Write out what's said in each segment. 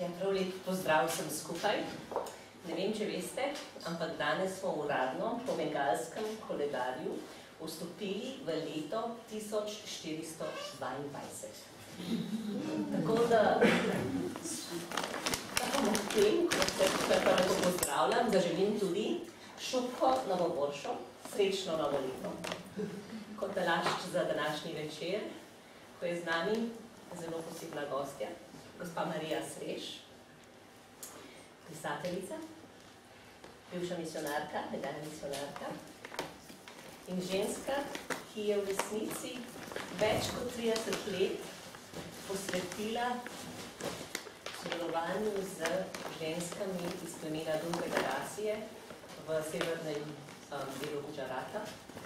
Ja, prav lep pozdrav vsem skupaj. Ne vem, če veste, ampak danes smo uradno po bengalskem koledarju vstopili v leto 1422. Tako da, ob tem, ko se tako lepo pozdravljam, zaželim tudi šupko novoboršo, srečno novo leto. Kot nalašč za današnji večer, ko je z nami zelo posebna gostja, gospa Marija Sreš, pisateljica, bivša misionarka, nekdanja misionarka in ženska, ki je v resnici več kot 30 let posvetila sodelovanju z ženskami iz plemena Dunga v severnem delu Gujarata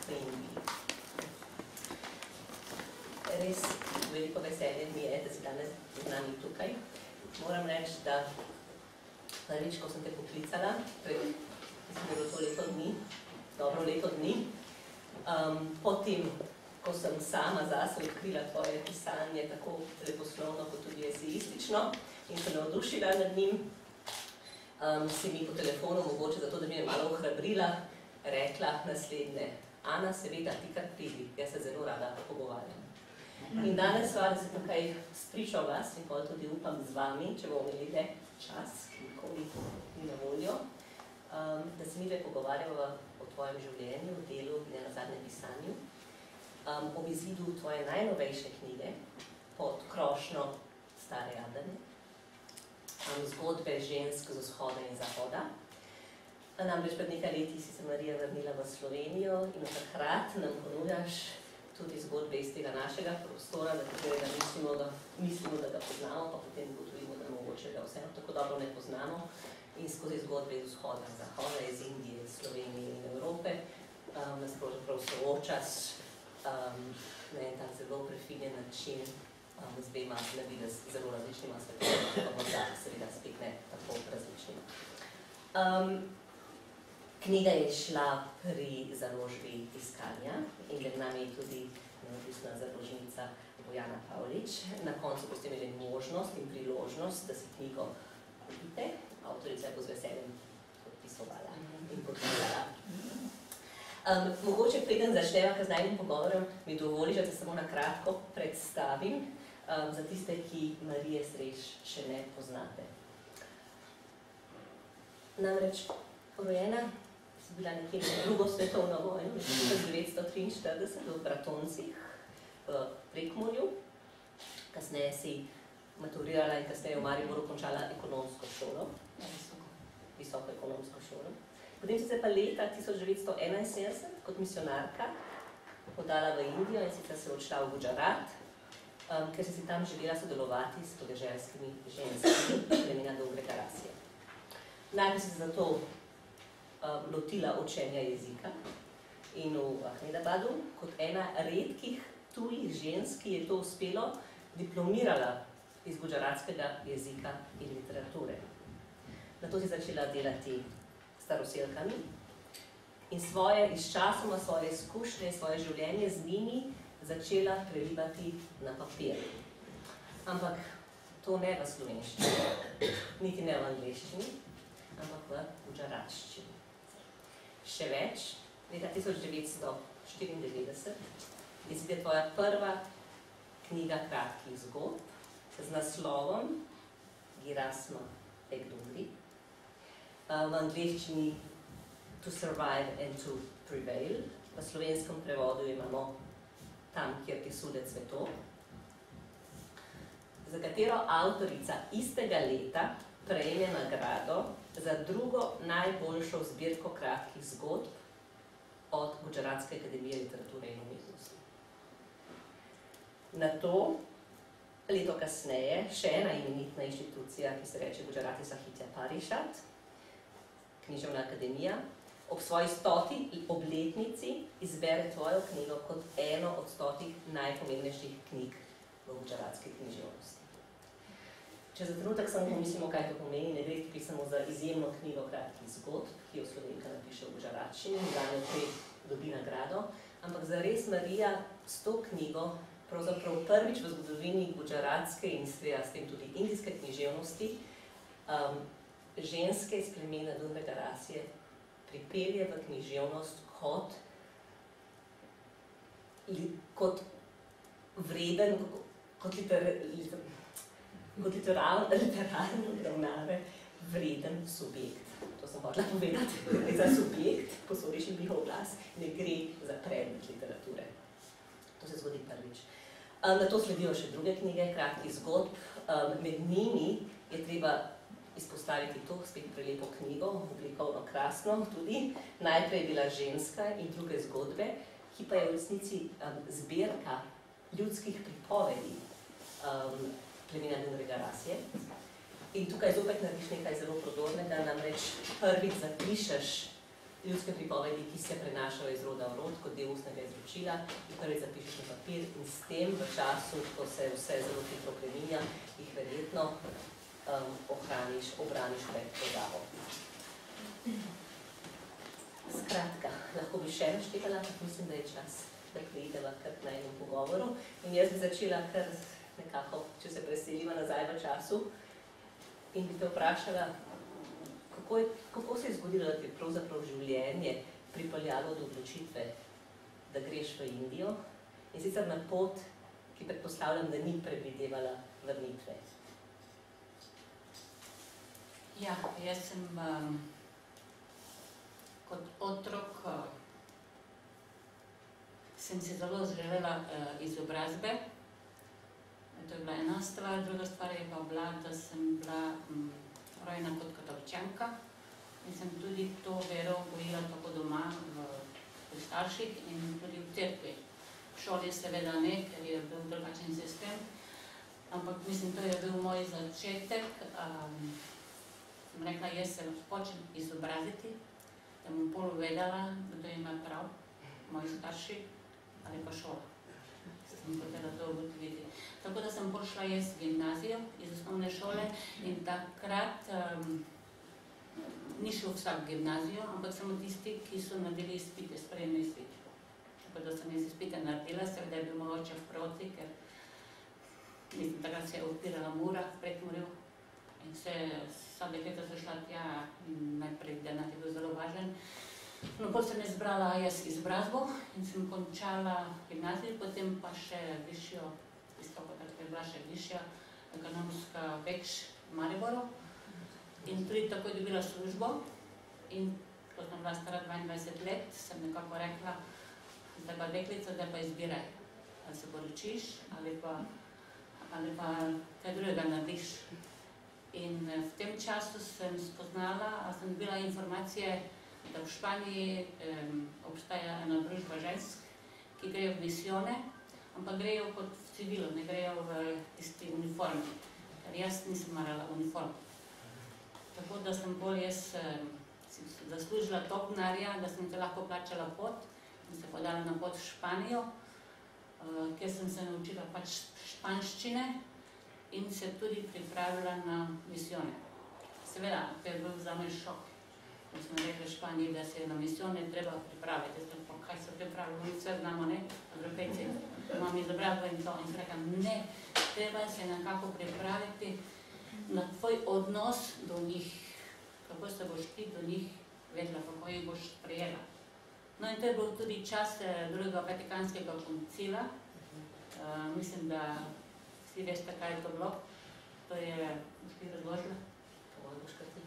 v Indiji. Res veliko veselje mi je, da si danes z nami tukaj. Moram reči, da prvič, ko sem te poklicala, pred bilo to dobro leto dni, potem, ko sem sama zase odkrila tvoje pisanje, tako leposlovno, kot tudi esejistično, in se navdušila nad njim, si mi po telefonu, mogoče zato, da mi je malo ohrabrila, rekla naslednje: Ana, seveda, ti kar pridi, jaz se zelo rada pogovarjam. In danes sva, da se tukaj spriča vas in pol tudi upam z vami, če bomo imeli le čas, nikoli ni na voljo, da se mi pogovarjava o tvojem življenju, delu in na zadnjem pisanju, ob izidu tvoje najnovejše knjige pod krošnjo Stare Jadrne, zgodbe žensk z vzhoda in zahoda. Namreč pred nekaj leti si se Marija vrnila v Slovenijo in od takrat nam ponujaš tudi zgodbe iz tega našega prostora, na katerega mislimo, da ga poznamo, pa potem ugotovimo, da mogoče ga vseeno tako dobro ne poznamo. In skozi zgodbe iz vzhoda in zahoda, iz Indije, iz Slovenije in Evrope, nas pravzaprav sooča na en tak zelo prefinjen način z dvema zelo različnima svetovima, pa morda seveda spet ne tako različnima. Knjiga je šla pri založbi Iskanja in med nami je tudi neodvisna založnica Bojana Pavlič. Na koncu boste imeli možnost in priložnost, da si knjigo kupite. Avtorica bo z veseljem podpisovala in podpisala. Mogoče preden začneva z najnim pogovorom, mi dovoliš, da se samo na kratko predstavim za tiste, ki Marije Sreš še ne poznate. Namreč rojena si bila nekje na drugo svetovno vojno, 1943 v Bratoncih, v Prekmurju. Kasneje si maturirala in kasneje v Mariboru končala ekonomsko šolo, visoko ekonomsko šolo. Potem si se pa leta 1971 kot misionarka podala v Indijo in sicer se odšla v Gujarat, ker si tam želela sodelovati s podeželskimi ženskami plemena Dunga Rasije. Najprej si se zato lotila učenja jezika in v Ahmedabadu kot ena redkih tujih žensk, ki je to uspelo, diplomirala iz gujaratskega jezika in literature. Nato si začela delati s staroselkami in izčasoma svoje izkušnje, svoje življenje z njimi začela prelivati na papir. Ampak to ne v slovenščini, niti ne v angleščini, ampak v gujaratščini. Še več, leta 1994 izide tvoja prva knjiga kratkih zgodb z naslovom Girasma Ekdumri, v angleščini To Survive and to Prevail, v slovenskem prevodu imamo Tam, kjer ti sude cveto, za katero avtorica istega leta prejme nagrado za drugo najboljšo zbirko kratkih zgodb od Gujaratske akademije literature in umetnosti. Nato, leto kasneje, še ena imenitna inštitucija, ki se reče Gujarati Sahitya Parishad, književna akademija, ob svoji 100. obletnici izbere tvojo knjigo kot eno od 100 najpomembnejših knjig v gujaratski književnosti. Če za trenutek samo pomislimo, kaj to pomeni, ne gre tukaj samo za izjemno knjigo kratkih zgodb, ki jo Slovenka napiše v gujaratščini in zanjo dobi nagrado, ampak zares Marija s to knjigo pravzaprav prvič v zgodovini gujaratske in s tem tudi indijske književnosti ženske iz plemena Dunga Rasije pripelje v književnost kot vreden, kot literarne obravnave vreden subjekt. To sem hotela povedati, gre za subjekt, posodiš in njihov glas, ne gre za predmet literature. To se zgodi prvič. Na to sledijo še druge knjige, kratkih zgodb. Med njimi je treba izpostaviti to, spet prelepo knjigo, oblikovno krasno tudi. Najprej je bila Ženska in druge zgodbe, ki pa je v resnici zbirka ljudskih pripovedi plemena Dunga Rasije. In tukaj zopet narediš nekaj zelo prodornega, namreč prvič zapišeš ljudske pripovedi, ki se prenašajo iz roda v rod, kot del ustnega izročila, in prvič zapišeš na papir in s tem v času, ko se vse zelo hitro preminja, jih verjetno obraniš pred prodajo. Skratka, lahko bi še naštevala, mislim, da je čas, da preideva kar k najnem pogovoru. In jaz bi začela kar nekako, če se preseliva nazaj v času, in bi te vprašala, kako se je zgodilo, da ti je pravzaprav življenje pripeljalo do odločitve, da greš v Indijo, in sicer na pot, ki predpostavljam, da ni predvidevala vrnitve. Ja, jaz sem kot otrok sem si zelo želela izobrazbe. To je bila ena stvar, druga stvar je pa bila, da sem bila rojena kot katoličanka in sem tudi to vero gojila tako doma pri starših in tudi v cerkvi. V šoli seveda ne, ker je bil drugačen sistem, ampak mislim, to je bil moj začetek. Sem rekla, jaz se hočem izobraziti, da bom pol vedela, kdo ima prav, moji starši ali pa šola. Sem hotela to ugotoviti. Tako da sem prišla jaz v gimnazijo iz osnovne šole in takrat ni šel vsak v gimnazijo, ampak samo tisti, ki so naredili izpite, sprejemni izpit. Tako da sem jaz izpite naredila, seveda je bil moj oče v proti, ker mislim, takrat se je odpirala Mura v Prekmurju in vsa dekleta so šla tja, najprej denar je bil zelo važen. No, potem sem izbrala jaz izobrazbo in sem končala gimnazijo, potem pa še višjo, takrat je bila še višja ekonomska Vekš v Mariboru in tudi tako je dobila službo in ko sem bila stara 22 let, sem nekako rekla, zdaj pa deklica, da pa izbiraj, ali se poročiš ali pa kaj drugega narediš. In v tem času sem spoznala, sem dobila informacije, da v Španiji obstaja ena družba žensk, ki grejo v misijone, ampak grejo kot v civilu, ne grejo v tisti uniformi, ker jaz nisem marala uniform. Tako da sem bolj jaz zaslužila toliko denarja, da sem se lahko plačala pot in se podala na pot v Španijo, kjer sem se naučila pač španščine in se tudi pripravila na misijone. Seveda, to je bil zame šok. Ko smo rekli v Španiji, da se je na misijone treba pripraviti. Jaz rekla, kaj se pripravili, mi vse znamo, ne? Evropejci, imam izobrazbo in to. In sem rekla, ne, treba se nekako pripraviti na tvoj odnos do njih, kako se boš ti do njih vedela, kako jih boš sprejela. No in to je bil tudi čas drugega Vatikanskega koncila. Mislim, da vsi veste, kaj je to bilo. To je, boš ti razložila? Povoj boš kar ti.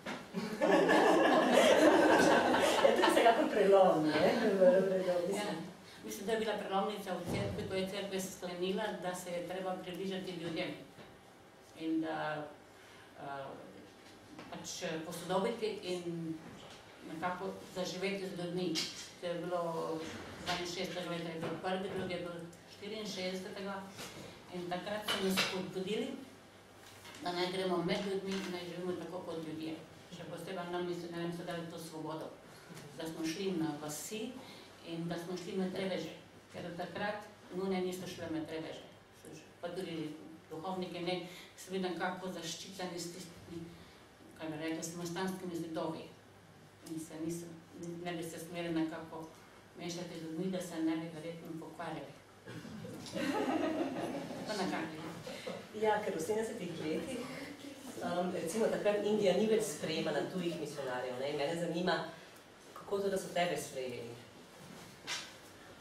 To je vsekakor prelom, ne? Mislim, da je bila prelomnica v cerkvi, ko je cerkve sklenila, da se je treba približati ljudem in da pač posodobiti in nekako zaživeti z ljudmi. To je bilo 62. leta, je bil prvi, drugi je bil 64. In takrat so nas spodbudili, da naj gremo med ljudmi in naj živimo tako kot ljudje. Še posebej nam misionarjem so dali to svobodo, da smo šli na vasi in da smo šli med reveže, ker takrat nune niso šle med reveže. Pa tudi duhovniki ne, so bili nekako zaščiteni s tistimi, kaj bi rekli, samostanskimi zidovi. In se ne bi se smeli nekako mešati z ljudmi, da se ne bi verjetno pokvarjali. To nekako. Ja, ker v 70-ih letih Recimo, takrat Indija ni več sprejemala tujih misionarjev, ne? Mene zanima, kako to, da so tebe sprejeli?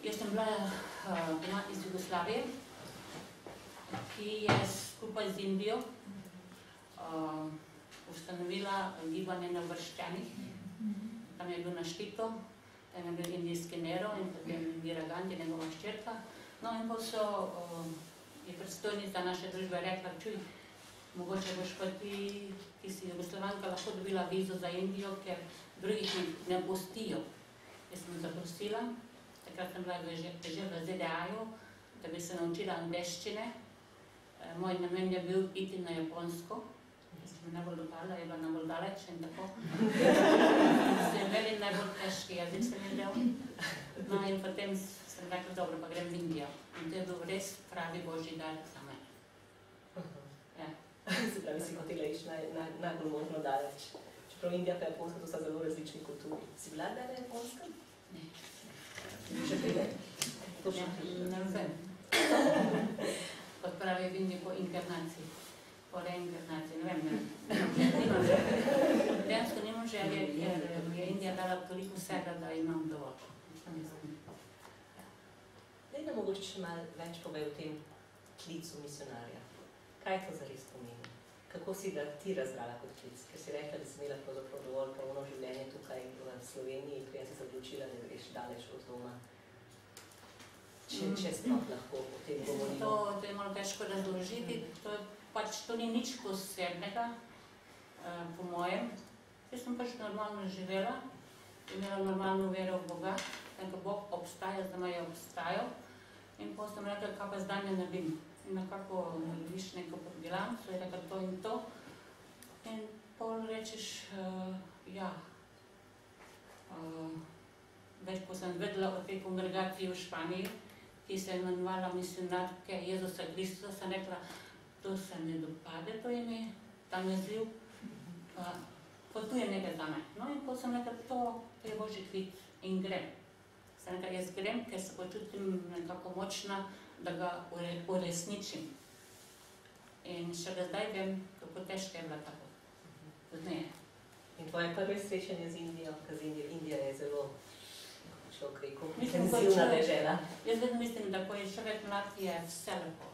Jaz sem bila doma iz Jugoslavije, ki je skupaj z Indijo ustanovila gibanje neuvrščenih. Tam je bil Naštito, tam je bil indijski Nero in potem Indira Gandhi, njegova hčerka. No in potem je predstojnica naše družbe rekla, čuj, mogoče boš pa ti, ki si Jugoslavanka, lahko dobila vizo za Indijo, ker drugih ne pustijo. Jaz sem zaprosila, takrat sem bila že v ZDA-ju, da bi se naučila angleščine. Moj namen je bil iti na Japonsko. Jaz sem najbolj lotala, je bila najbolj daleč in tako. Se imeli najbolj težki jezik, se mi del. No in potem sem rekla, dobro, pa grem v Indijo. In to je bil res pravi božji dar za me. Se pravi, si hotela ići najbolj možno daleč. Čeprav Indija pa Japonska, to sta zelo različni kulturi. Si bila kdaj na Japonskem? Ne. Še pride? To še pride? Ne vem. Kot pravi v Indiji po inkarnaciji, po reinkarnaciji, ne vem, nimam želje. Dejansko nimam želje, ker mi je Indija dala toliko vsega, da imam dovolj. Daj nam mogoče še malo več povej o tem klicu misionarja. Kaj to zares pomeni? Kako si ga ti razbrala kot klic? Ker si rekla, da si imela pravzaprav dovolj polno življenje tukaj v Sloveniji, preden si se odločila, da greš daleč od doma. Če sploh lahko o tem govorimo. To je malo težko razložiti. To ni nič posebnega, po mojem. Jaz sem pač normalno živela, imela normalno vero v Boga, da Bog obstaja, zdaj je obstajal. In potem sem rekla, kaj pa zdaj ne naredim. In nekako vidiš neko bilanco, je rekla to in to. In pol rečeš, ja. Več ko sem vedela o tej kongregaciji v Španiji, ki se je imenovala misionarke Jezusa Kristusa, sem rekla, to se mi dopade, to ime, ta naziv, pa tu je nekaj zame. No in potem sem rekla, to je božji klic in grem. Sem rekla, jaz grem, ker se počutim nekako močna, da ga uresničim. In še da zdaj vem, kako težko je bila tako. Pozneje. In tvoje prve srečanje z Indijo, ker Indija je zelo, človek rekel, intenzivna dežela. Jaz vedno mislim, da ko je človek mlad, je vse lepo.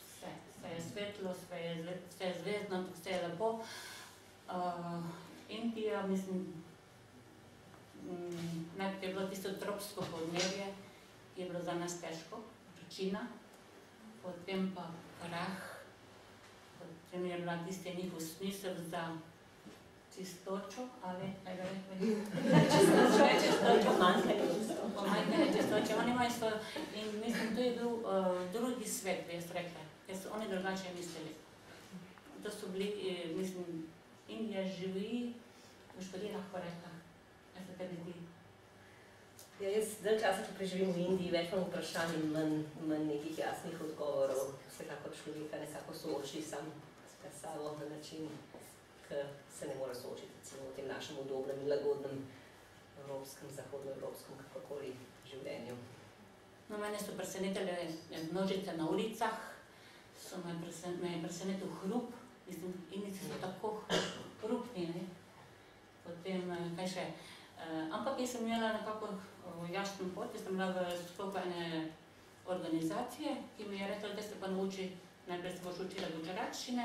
Vse je svetlo, vse je zvezdno, vse je lepo. Indija, mislim, najprej je bilo tisto tropsko podnebje, ki je bilo za nas težko. Vročina, potem pa prah, potem je bila tisti njihov smisel za čistočo, ali kaj ga rekli? Čistočo, pomanjkanje čistoče. Oni imajo svojo, in mislim, to je bil drugi svet, bi jaz rekla, ker so oni drugače mislili. To so bili, mislim, Indija živi, boš tudi lahko rekla, kaj se tebi zdi. Ja, jaz dalj časa, ko preživim v Indiji, več imam vprašanj in manj nekih jasnih odgovorov. Vsekakor človeka nekako sooči sam s sabo na način, ki se ne mora soočiti recimo v tem našem udobnem in lagodnem evropskem, zahodnoevropskem, kakokoli življenju. No, mene so presenetile množice na ulicah, me je presenetil hrup, mislim, Indijci so tako hrupni, ne? Potem, kaj še, ampak jaz sem imela nekako jasno pot, jaz sem bila v sklopu ene organizacije, ki mi je rekla, da se pa nauči, najprej se boš učila gujaratščine,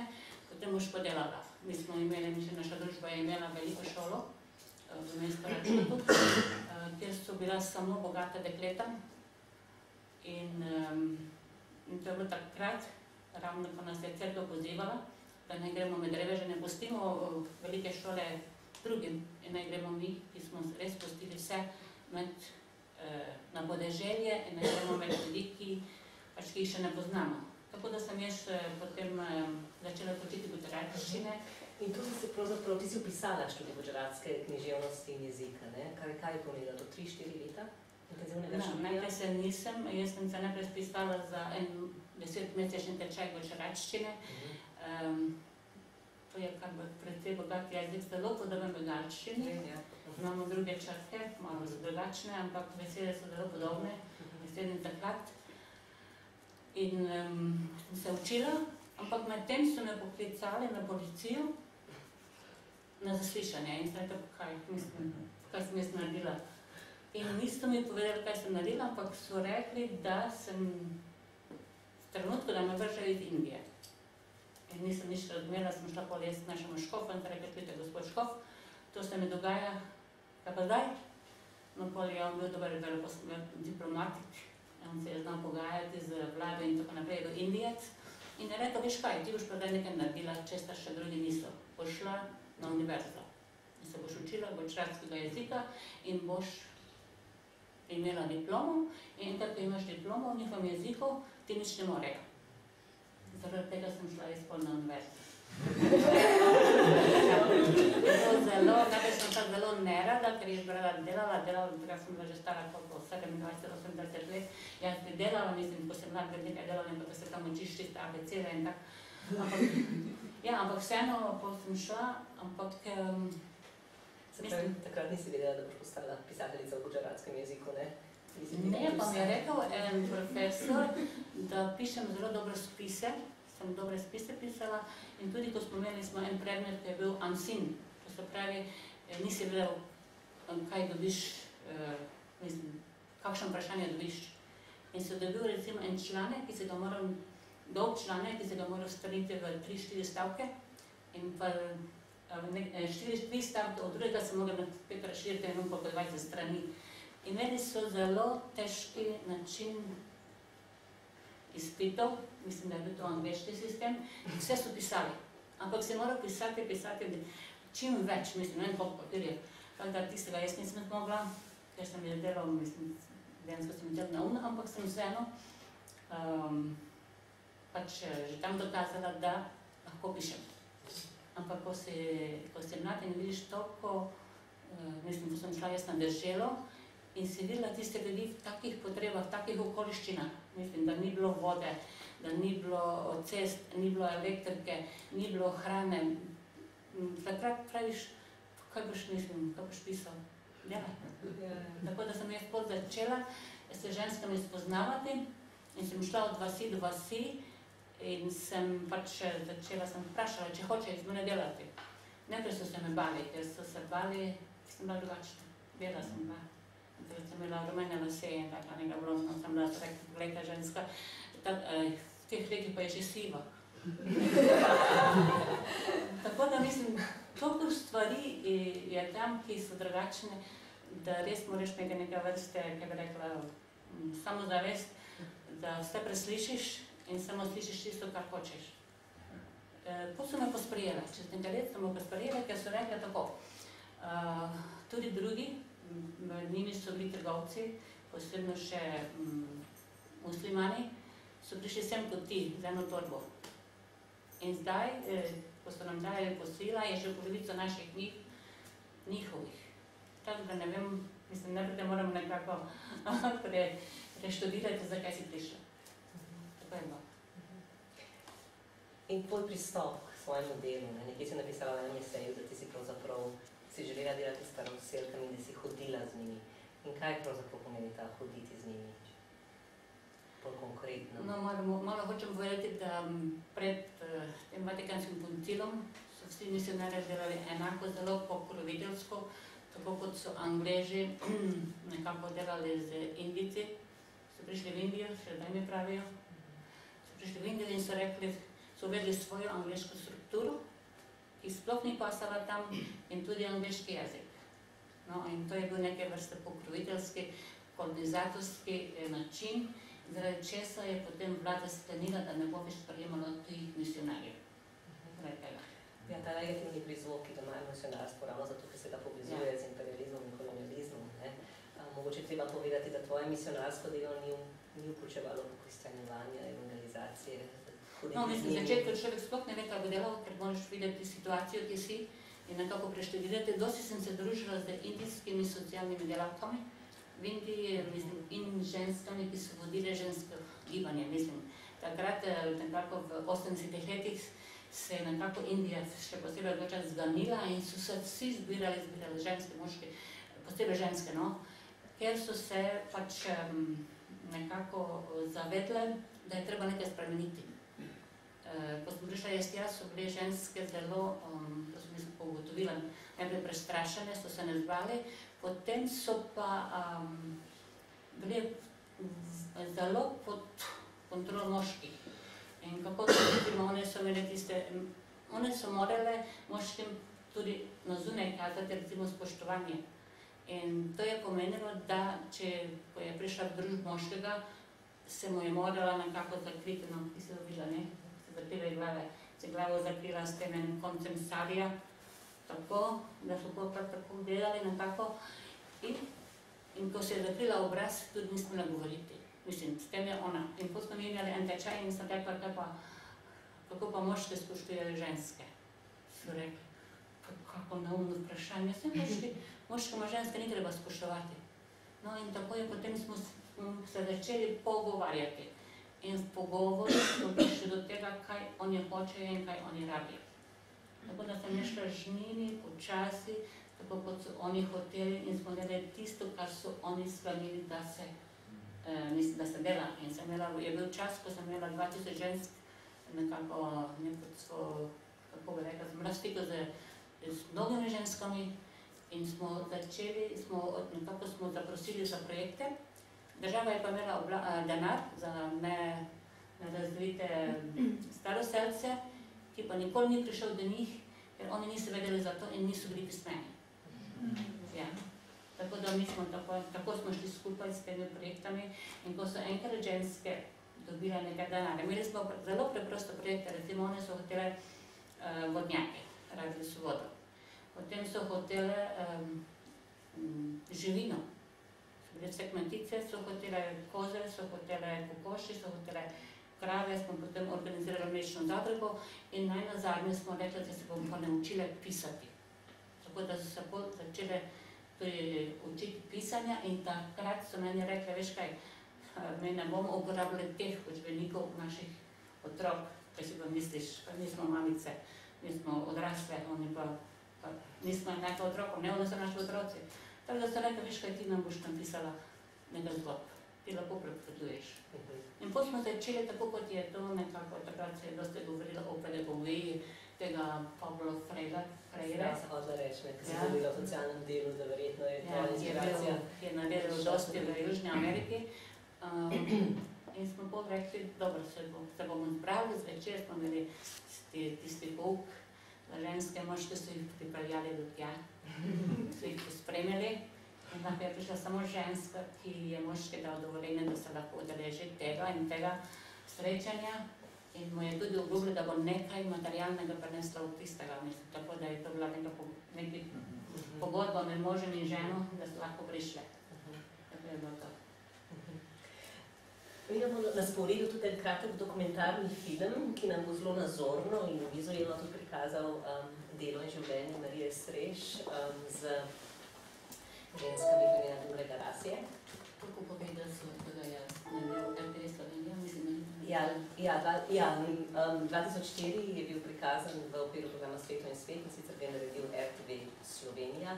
potem boš pa delala. Mi smo imeli, naša družba je imela veliko šolo v mestu Račutu, kjer so bila samo bogata dekleta. In to je bilo takrat, ravno ko nas je cerkev pozivala, da naj gremo med reveže, ne pustimo velike šole drugim in naj gremo mi, ki smo res pustili vse na podeželje in naj gremo med ljudi, ki jih še ne poznamo. Tako da sem jaz potem začela učiti gujaratščine. In tu si se pravzaprav, ti si vpisala študij gujaratske književnosti in jezika, ne? Kaj je pomenilo, to 3-4 leta intenzivnega študija? Najprej se nisem, jaz sem se najprej spisala za en 10-mesečni tečaj gujaratščine. To je kar precej bogat jezik, zelo podoben bengalščini. Imamo druge črke, malo so drugačne, ampak besede so zelo podobne, besedni zaklad. In sem se učila, ampak medtem so me poklicali na policijo, na zaslišanje in sem rekla, kaj sem jaz naredila. In niso mi povedali, kaj sem naredila, ampak so rekli, da sem v trenutku, da me vržejo iz Indije. In nisem nič razumela, sem šla pol jaz k našemu škofu in rekla, čujte, gospod škof, to se mi dogaja, kaj pa zdaj? No, pol je on bil dober diplomatik, on se je znal pogajati z vlado in tako naprej do Indijec. In je rekel, veš kaj, ti boš pa nekaj naredila, česa še drugi niso. Boš šla na univerzo in se boš učila bolgarskega jezika in boš imela diplomo in enkrat, ko imaš diplomo v njihovem jeziku, ti nič ne morejo. Zaradi tega sem šla jaz pol na univerzo. Najprej sem tako zelo nerada, ker je delala, tega sem bila že stara koliko, 27-28 let. Jaz bi delala, mislim, ko sem mlad nekaj delala in pa se tam učiš čist abecede in tak. Ampak vseeno pol sem šla, ampak Se pravi, takrat nisi vedela, da boš postala pisateljica v guđaratskem jeziku, ne? Ne, pa mi je rekel en profesor, da pišem zelo dobre spise, sem dobre spise pisala in tudi, ko smo imeli en predmet, ki je bil unseen, to se pravi, nisi vedel, kaj dobiš, mislim, kakšno vprašanje dobiš. In se dobil recimo en članek, dolg članek, ki se ga moral strniti v 3-4 stavke in pa 4 stavke, od drugega se mogla spet razširiti in po 20 strani. Imeli so zelo težki način izpitov, mislim, da je bil to angleški sistem, vse so pisali. Ampak se moral pisati čim več, mislim, ne en pol papirja. Tako da tistega jaz nisem mogla, ker sem je delal, mislim, dejansko sem delal na umno, ampak sem vseeno pač že tam dokazala, da lahko pišem. Ampak ko si mlad in vidiš toliko, mislim, ko sem šla jaz na deželo in si videla tiste ljudi v takih potrebah, v takih okoliščinah, mislim, da ni bilo vode, da ni bilo cest, ni bilo elektrike, ni bilo hrane. Takrat praviš, kaj boš pisal? Delaj. Tako da sem jaz pot začela se ženskami spoznavati in sem šla od vasi do vasi in sem pač začela, sem vprašala, če hoče iz mene delati. Najprej so se me bali, ker so se bali, sem bila drugačna, bela sem bila. Takrat sem imela rumene lase in tako nekaj blondno, sem bila rekla, glejka ženska, v teh letih pa je že siva. Tako da mislim, toliko stvari je tam, ki so drugačne, da res moraš imeti nekaj vrste, kaj bi rekla, samozavest, da vse preslišiš in samo slišiš tisto, kar hočeš. Pot so me posprijele, čez nekaj let so me posprijele, ker so rekli tako. Tudi drugi, med njimi so bili trgovci, posebno še muslimani, so prišli sem kot ti, z eno torbo. In zdaj, ko so nam dali posila, je že polovica naših knjig njihovih. Tako da ne vem, mislim, najprej da moram nekako preštudirati, zakaj si prišla. Tako je bilo. In tvoj pristop k svojemu delu, nekaj si napisala v enem eseju, da ti si pravzaprav si želela delati s staroselkami in da si hodila z njimi. In kaj pravzaprav pomeni ta hoditi z njimi? Bolj konkretno. No, malo hočem povedati, da pred tem Vatikanskim koncilom so vsi misionarji delali enako zelo pokroviteljsko, tako kot so Angleži nekako delali z Indijci. So prišli v Indijo, še zdaj mi pravijo. So prišli v Indijo in so rekli, so uvedli svojo angleško strukturo, ki sploh ni pasala tam in tudi angleški jezik. No, in to je bil nekaj vrste pokroviteljski, kolonizatorski način, zaradi česa je potem vlada sklenila, da ne bo več sprejemala tujih misionarjev. Ja, ta negativni prizvok, ki ga imajo misionarstvo, ravno zato, ker se ga povezuje z imperializmom in kolonializmom. Mogoče treba povedati, da tvoje misionarsko delo ni vključevalo pokristijanjevanja, evangelizacije. No, mislim, v začetku človek sploh ne ve, kaj bo delal, ker moraš videti situacijo, ki si in nekako preštudirati. Dosti sem se družila z indijskimi socialnimi delavkami v Indiji, mislim, in ženskami, ki so vodile žensko gibanje, mislim. Takrat, nekako v 80-ih letih, se je nekako Indija še posebej čas zganila in so se vsi zbirali ženske, moški, posebej ženske, no, ker so se pač nekako zavedle, da je treba nekaj spremeniti. Ko sem prišla jaz, so bile ženske zelo, to so mislim, ugotovila, najprej prestrašene, so se ne zbali, potem so pa bili zelo pod kontrol moških. In kako to vidimo, one so imeli tiste, one so morale moškim tudi na zunaj kazati recimo spoštovanje. In to je pomenilo, da če je prišla v družbo moškega, se mu je morala nekako zakriti, no, ki se je videla, ne, se zakrila glave, se glavo zakrila s tem koncem sarija, tako, da so pa tako gledali nekako. In ko se je zakrila obraz, tudi nismo nagovoriti. Mislim, s tem je ona. In potem smo imeli en tečaj in sem rekla, kako pa moške spoštujejo ženske. So rekli, kako neumno vprašanje, vse moškima ženske ni treba spoštovati. No in tako je, potem smo se začeli pogovarjati. In v pogovoru smo prišli do tega, kaj oni hočejo in kaj oni rabijo. Tako da sem nešla z njimi počasi, tako kot so oni hoteli in smo delali tisto, kar so oni sklenili, da se dela. In je bil čas, ko sem imela 2000 žensk, nekako, kako bi rekla, sem bila v stiku z mnogimi ženskami in smo začeli, nekako smo zaprosili za projekte. Država je pa imela denar za nerazvite staroselce, ki pa nikoli ni prišel do njih, ker oni niso vedeli za to in niso bili pismeni. Ja. Tako da mi smo tako smo šli skupaj s temi projektami in ko so enkrat ženske dobile nekaj denarja. Imeli smo zelo preprosto projekte, recimo one so hotele vodnjake, radili so vodo. Potem so hotele živino. So bile vse kmetice, so hotele koze, so hotele kokoši, so hotele krave, smo potem organizirali mlečno zadrugo in najnazadnje smo rekli, da se bomo pa naučile pisati. Tako da so se začele učiti pisanja in takrat so meni rekli, veš kaj, mi ne bomo uporabljali teh učbenikov naših otrok, kaj si pa misliš, pa nismo mamice, nismo odrasle, oni pa nismo enake otrokom, ne, oni so naši otroci. Tako da so rekli, veš kaj, ti nam boš tam pisala nekaj zgodb, ti lahko prepoveduješ. In potem smo začeli, tako kot je to nekako, takrat se je dosti govorilo o pedagogiji tega Pablo Freire. Zdaj se hodila reči, ki se govorila o socialnem delu, da verjetno je to inspiracija. Je naredil dosti v Južni Ameriki. In smo potem rekli, dobro, se bomo zbrali, zvečer smo imeli tisti pouk, ženske moške so jih pripeljali do tja, so jih pospremili. In tako je prišla samo ženska, ki je moški dal dovoljenje, da se lahko udeleži tega in tega srečanja. In mu je tudi obljubila, da bo nekaj materialnega prinesla v tistega, mislim, tako da je to bila neka pogodba med možem in ženo, da so lahko prišle. Tako je bilo to. Mi imamo na sporedu tudi en kratek dokumentarni film, ki nam bo zelo nazorno in vizualno tudi prikazal delo in življenje Marije Sreš z ženskami imena Dulega Rasije. Kako povej, da so tega RTV Slovenija, mislim, Ja, 2004 je bil prikazan v okviru programa Sveto in svet in sicer ga je naredil RTV Slovenija,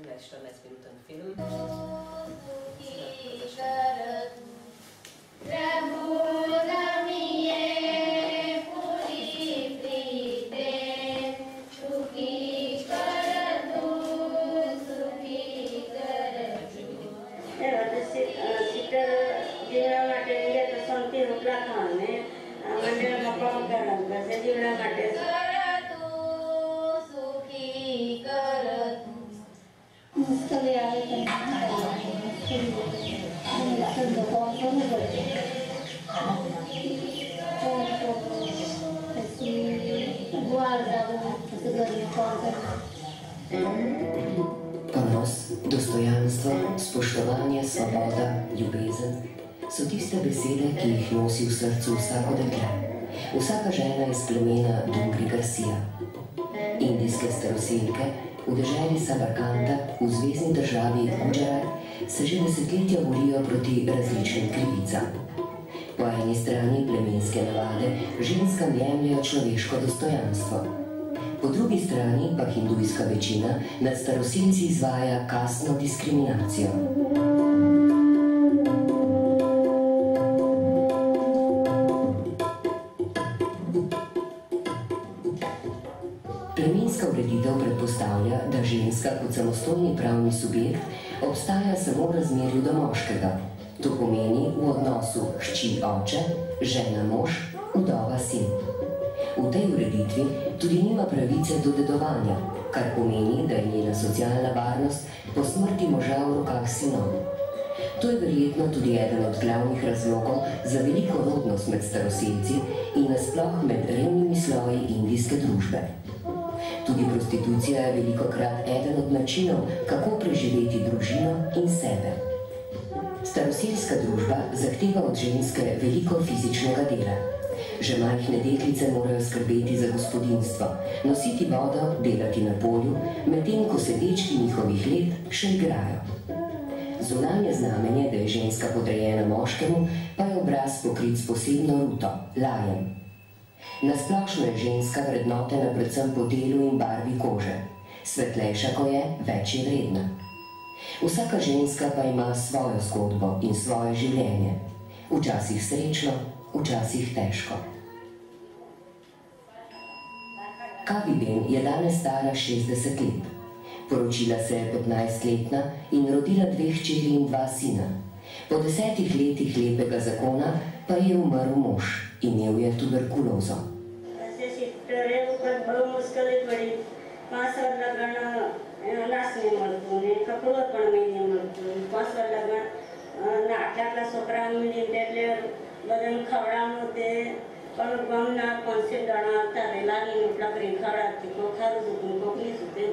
13-14 minuten film. Ponos, dostojanstvo, spoštovanje, svoboda, ljubezen so tiste besede, ki jih nosi v srcu vsako dekle. Vsaka žena iz plemena Dungri Garcia. Indijske staroselke v deželi Samarkanda v zvezni državi Gujarat se že desetletja borijo proti različnim krivicam. Po eni strani plemenske navade ženskam jemljajo človeško dostojanstvo. Po drugi strani pa hindujska večina nad staroselci izvaja kastno diskriminacijo. Plemenska samostojni pravni subjekt obstaja samo v razmerju do moškega. To pomeni v odnosu hči-oče, žena-mož, vdova-sin. V tej ureditvi tudi nima pravice do dedovanja, kar pomeni, da je njena socialna varnost po smrti moža v rokah sinov. To je verjetno tudi eden od glavnih razlogov za veliko rodnost med staroselci in nasploh med revnimi sloji indijske družbe. Tudi prostitucija je velikokrat eden od načinov, kako preživeti družino in sebe. Staroselska družba zahteva od ženske veliko fizičnega dela. Že majhne deklice morajo skrbeti za gospodinjstvo, nositi vodo, delati na polju, medtem ko se dečki njihovih let še igrajo. Zunanje znamenje, da je ženska podrejena moškemu, pa je obraz pokrit s posebno ruto, lajem. Nasplošno je ženska vrednotena predvsem po delu in barvi kože. Svetlejša, ko je, več je vredna. Vsaka ženska pa ima svojo zgodbo in svoje življenje. Včasih srečno, včasih težko. Kaviben je danes stara 60 let. Poročila se je 15-letna in rodila 2 hčeri in 2 sina. Po 10 letih lepega zakona pa je umrl mož, imel je tuberkulozo. પણ ગામના પાંચે દાણા આવતા લાગી એટલા કરી ખવડાવતી કોઈ ખારું દુખું કોક નહીં સુતે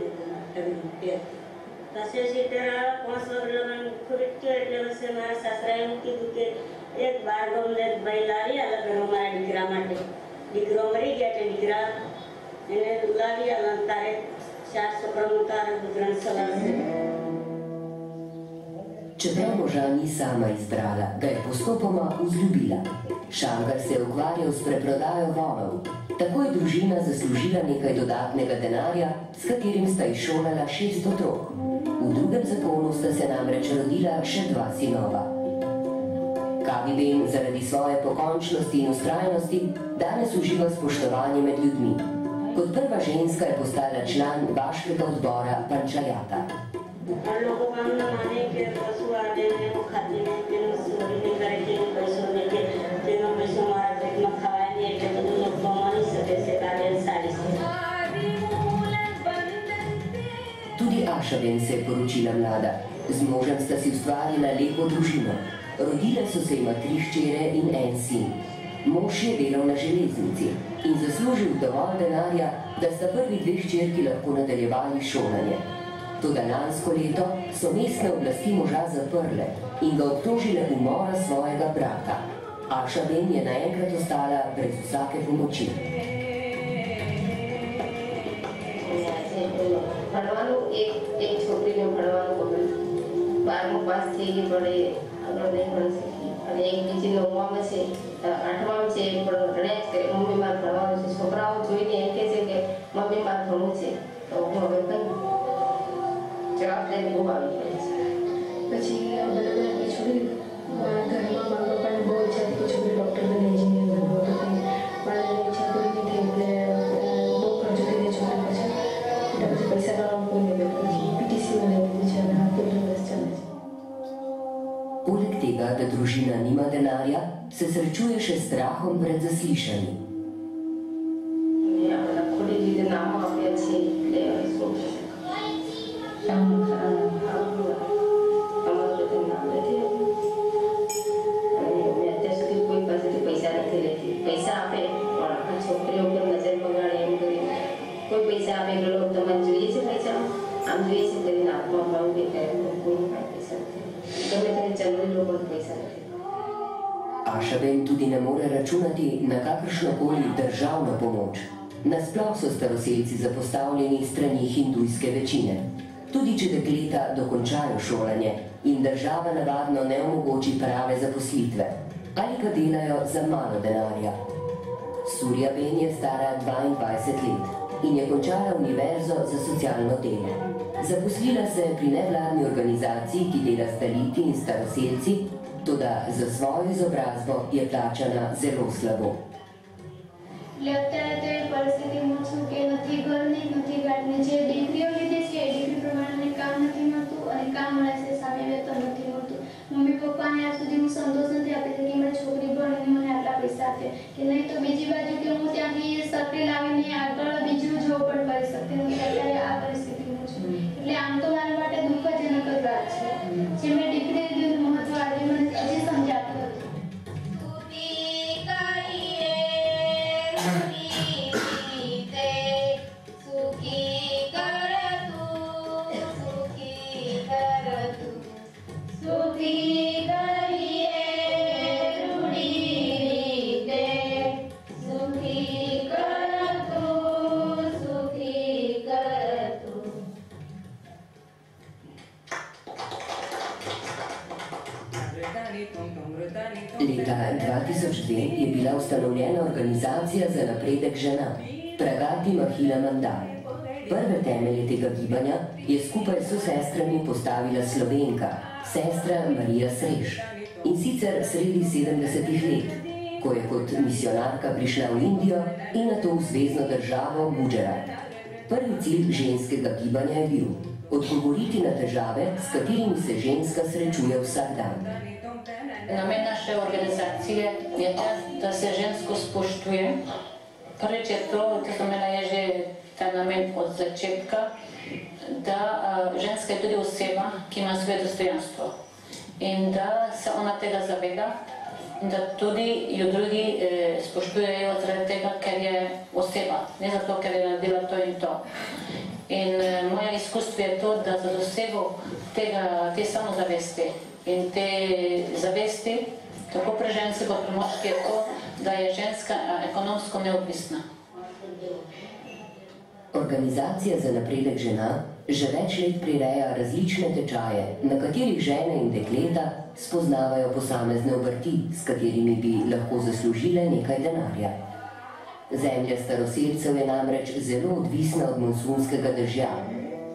તસે સીધા 5 વર્ષ લગન ખુરચ્યો એટલે વર્ષે મારા સાસરાએ એવું કીધું કે એક બાર ગામને ભાઈ લાવી આ લગ્ન મારા દીકરા માટે દીકરો મરી ગયા એટલે દીકરા એને લાવી આ તારે 4 છોકરાનું તારે ગુજરાન સલાવશે. Čeprav moža ni sama izbrala, ga je postopoma vzljubila. Šangar se je ukvarjal s preprodajo volov. Tako je družina zaslužila nekaj dodatnega denarja, s katerim sta izšolala 6 otrok. V drugem zakonu sta se namreč rodila še 2 sinova. Kaviben zaradi svoje pokončnosti in vztrajnosti danes uživa spoštovanje med ljudmi. Kot prva ženska je postala član vaškega odbora Pančajata. लोगों का हम माने कि पशु आते हैं वो खाते हैं तेनों चोरी नहीं करेंगे पैसों लेके तेनों पैसों मारा पेट में खाए नहीं એટલે બધું लोग कमानी सके से कार्य सारी से. Tudi Ašaben se je poročila mlada. Z možem sta si ustvarila lepo družino. Rodile so se ima 3 hčere in 1 sin. Mož je delal na železnici in zaslužil dovolj denarja, da sta prvi 2 hčerki lahko nadaljevali šolanje. Toda lansko leto so mestne oblasti moža zaprle in ga obtožile umora svojega brata. Ašaben je naenkrat ostala brez vsake pomoči. ભણવાનું એક છોકરીને ભણવાનું પકડ્યું. 12મું પાસ થઈ ગઈ પણ એ આગળ નહીં ભણી શકી. અને એક બીજી 9મામાં છે 8મામાં છે પણ રડ્યા જ કરે મમ્મી મારે ભણવાનું છે. છોકરાઓ જોઈને એમ કહે છે કે મમ્મી મારે ભણવું છે તો હું હવે કઈ જવાબદારી બહુ આવી ગઈ છે. પછી બધા છોડી ઘરમાં મારા પપ્પાને બહુ ઈચ્છા હતી કે છોકરી ડૉક્ટર બને એન્જિનિયર બનવું હતું. મારે ઈચ્છા પૂરી નહીં થઈ એટલે બહુ ખર્ચો થઈ ગયો છોકરી પાછળ. એટલે પછી પૈસા લાવવા કોઈ નહીં પછી પીટીસીમાં લેવું દીધું છે અને આ કેટલું વર્ષ ચાલે છે. Poleg tega, da družina nima denarja, se srečuje še s strahom pred zaslišanji. આ બધા ખોટી રીતે નામો આપ્યા છે એટલે શું पैसा नहीं लेती. पैसा आपे छोकरी पर नजर बगाड़े एम करी कोई पैसा आपे लोग तमने જોઈએ છે પૈસા આમ જોઈએ છે કરીને આપવા ભાવ કે કોઈ પૈસા નથી. ગમે તે ચલણી લોકો પૈસા નથી. Ašaben tudi ne more računati na kakršnokoli državno pomoč. Nasploh so staroselci zapostavljeni strani hindujske večine. Tudi če dekleta dokončajo šolanje in država navadno ne omogoči prave zaposlitve ali ga delajo za malo denarja. Surja Ben je stara 22 let in je končala univerzo za socialno delo. Zaposlila se je pri nevladni organizaciji, ki dela s daliti in staroselci, toda za svojo izobrazbo je plačana zelo slabo. અત્યારે તો એ પરિસ્થિતિ હું છું કે નથી ઘરની નથી ગાડીની જે ડિગ્રીઓ લીધી છે એ ડિગ્રી પ્રમાણે કામ કામ નથી મળતું અને કામ મળે છે સામે વેતન નથી મળતું. મમ્મી પપ્પાને આજ સુધી હું સંતોષ નથી આપી કે મારી છોકરી ભણીને મને આટલા પૈસા આપે કે નહીં તો બીજી બાજુ કે હું ત્યાંથી સર્કલ લાવીને આગળ બીજું જોબ પણ કરી શકતી નથી. અત્યારે આ પરિસ્થિતિમાં છું. એટલે આમ તો મારા માટે દુઃખજનક જ વાત છે જે મેં દીકરીનું મહત્વ આજે મને હજી સમજાતું નથી. Leta 2002 je bila ustanovljena organizacija za napredek žena, Pragati Mahila Mandal. Prve temelje tega gibanja je skupaj s sestrami postavila Slovenka, sestra Marija Sreš. In sicer sredi 70-ih let, ko je kot misionarka prišla v Indijo in nato v zvezno državo Gujarat. Prvi cilj ženskega gibanja je bil odgovoriti na težave, s katerimi se ženska srečuje vsak dan. Namen naše organizacije je ta, da se žensko spoštuje. Prvič je to imela je že ta namen od začetka, da ženska je tudi oseba, ki ima svoje dostojanstvo. In da se ona tega zaveda, da tudi jo drugi spoštujejo zaradi tega, ker je oseba, ne zato, ker je naredila to in to. In moje izkustvo je to, da za dosego te samozavesti in te zavesti, tako pri ženski kot pri moški, je to, da je ženska ekonomsko neodvisna. Organizacija za napredek žena že več let prireja različne tečaje, na katerih žene in dekleta spoznavajo posamezne obrti, s katerimi bi lahko zaslužile nekaj denarja. Zemlja staroselcev je namreč zelo odvisna od monsunskega dežja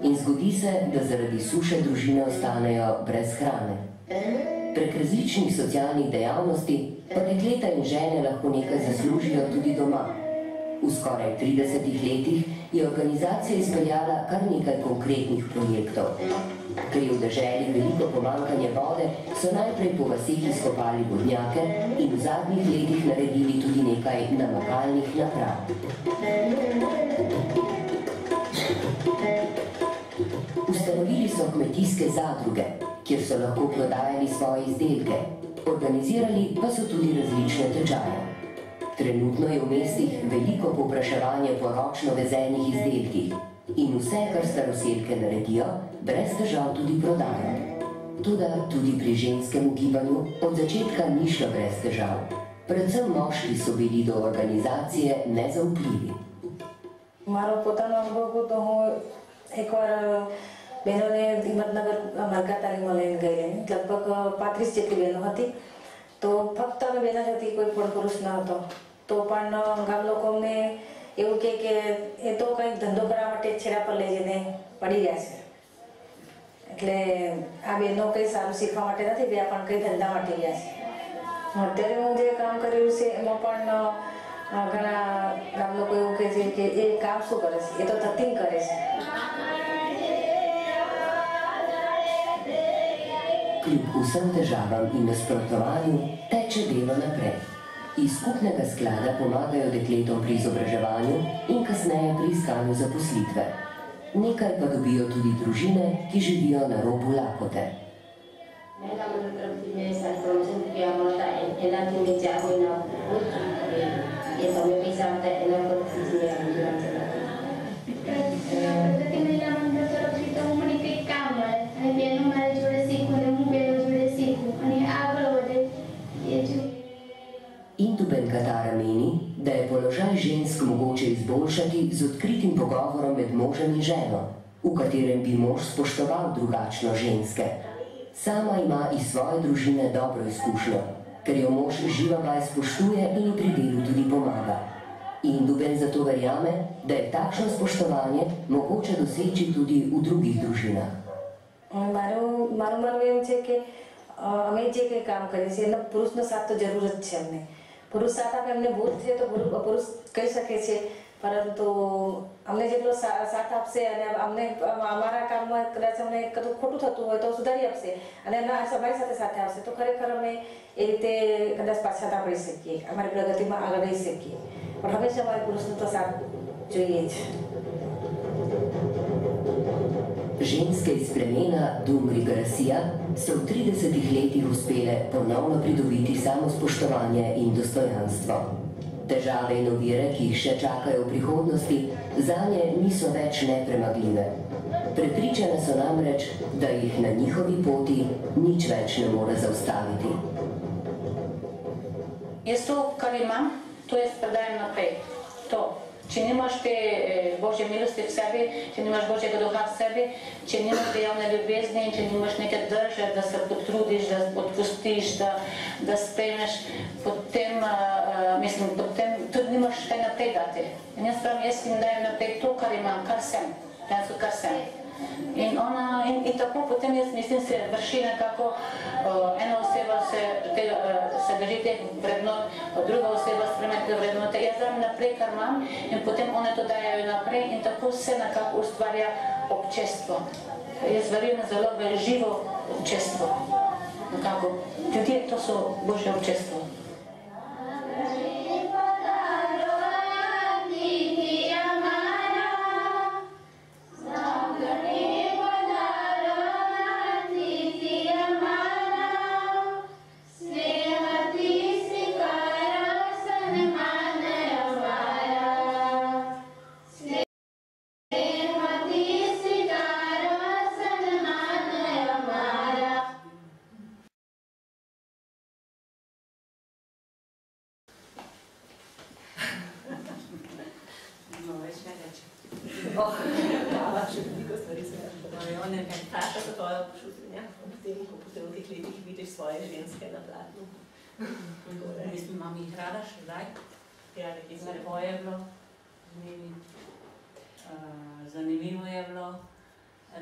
in zgodi se, da zaradi suše družine ostanejo brez hrane. Prek različnih socialnih dejavnosti pa dekleta in žene lahko nekaj zaslužijo tudi doma. V skoraj 30 letih je organizacija izpeljala kar nekaj konkretnih projektov. Ker je v deželi veliko pomanjkanje vode, so najprej po vaseh izkopali vodnjake in v zadnjih letih naredili tudi nekaj namakalnih naprav. Ustanovili so kmetijske zadruge, kjer so lahko prodajali svoje izdelke. Organizirali pa so tudi različne tečaje. Trenutno je v mestih veliko povpraševanje po ročno vezenih izdelkih in vse, kar staroselke naredijo, brez težav tudi prodajo. Toda tudi pri ženskem gibanju od začetka ni šlo brez težav. Predvsem moški so bili do organizacije nezaupljivi. મારો પોતાનો અનુભવ તો હું એકવાર બહેનોને હિંમતનગર માર્ગા તાલીમમાં લઈને ગયેલી. લગભગ 35 જેટલી બહેનો હતી. તો ફક્ત અમે બહેનો જ હતી, કોઈ પણ પુરુષ ન હતો. તો પણ ગામ લોકો અમને એવું કહે કે એ તો કંઈક ધંધો કરવા માટે છેડા પર લઈ જઈને પડી ગયા છે. એટલે આ બહેનો કંઈ સારું શીખવા માટે નથી ગયા, પણ કંઈ ધંધા માટે ગયા છે. અત્યારે હું જે કામ કર્યું છે એમાં પણ ઘણા ગામ લોકો એવું કહે છે કે એ કામ શું કરે છે, એ તો ધતિંગ કરે છે. Kljub vsem težavam in nasprotovanju teče delo naprej. Iz skupnega sklada pomagajo dekletom pri izobraževanju in kasneje pri iskanju zaposlitve. Nekaj pa dobijo tudi družine, ki živijo na robu lakote. Induben Katara meni, da je položaj žensk mogoče izboljšati z odkritim pogovorom med možem in ženo, v katerem bi mož spoštoval drugačno ženske. Sama ima iz svoje družine dobro izkušnjo, ker jo mož živavaj spoštuje in ji pri delu tudi pomaga. Induben zato verjame, da je takšno spoštovanje mogoče doseči tudi v drugih družinah. મારું માનવું એમ છે કે અમે જે કંઈ કામ કરીએ છીએ એનો પુરુષનો સાથ તો જરૂર જ છે અમને. પુરુષ સાથ આપે, એમને ભૂલ છે તો પુરુષ કહી શકે છે, પરંતુ અમને જેટલો સાથ આપશે અને અમને અમારા કામમાં કદાચ અમને કદું ખોટું થતું હોય તો સુધારી આપશે અને અમારી સાથે સાથે આવશે તો ખરેખર અમે એ રીતે કદાચ પાછા પડી શકીએ, અમારી પ્રગતિમાં આગળ રહી શકીએ. પણ હંમેશા અમારે પુરુષનો તો સાથ જોઈએ જ. Ženske iz plemena Dungri-Grasija so v 30 letih uspele ponovno pridobiti samospoštovanje in dostojanstvo. Težave in ovire, ki jih še čakajo v prihodnosti, zanje niso več nepremagljive. Prepričane so namreč, da jih na njihovi poti nič več ne more zaustaviti. Jaz to, kar imam, to jaz predajam naprej. To. Če nimaš te Božje milosti v sebi, če nimaš Božjega duha v sebi, če nimaš dejavne ljubezni in če nimaš neke drže, da se potrudiš, da odpustiš, da sprejmeš, potem tudi nimaš kaj naprej dati. In jaz pravim, jaz jim dajem naprej to, kar imam, kar sem, dejansko kar sem. In tako potem jaz mislim se vrši nekako, ena oseba se drži teh vrednot, druga oseba sprejme te vrednote, jaz dam naprej, kar imam in potem one to dajajo naprej in tako se nekako ustvarja občestvo. Jaz verjamem zelo v živo občestvo. Nekako, ljudje, to so Božje občestvo. Svoje ženske na platnu. Mislim, imam jih rada še zdaj. Lepo je bilo z njimi, zanimivo je bilo.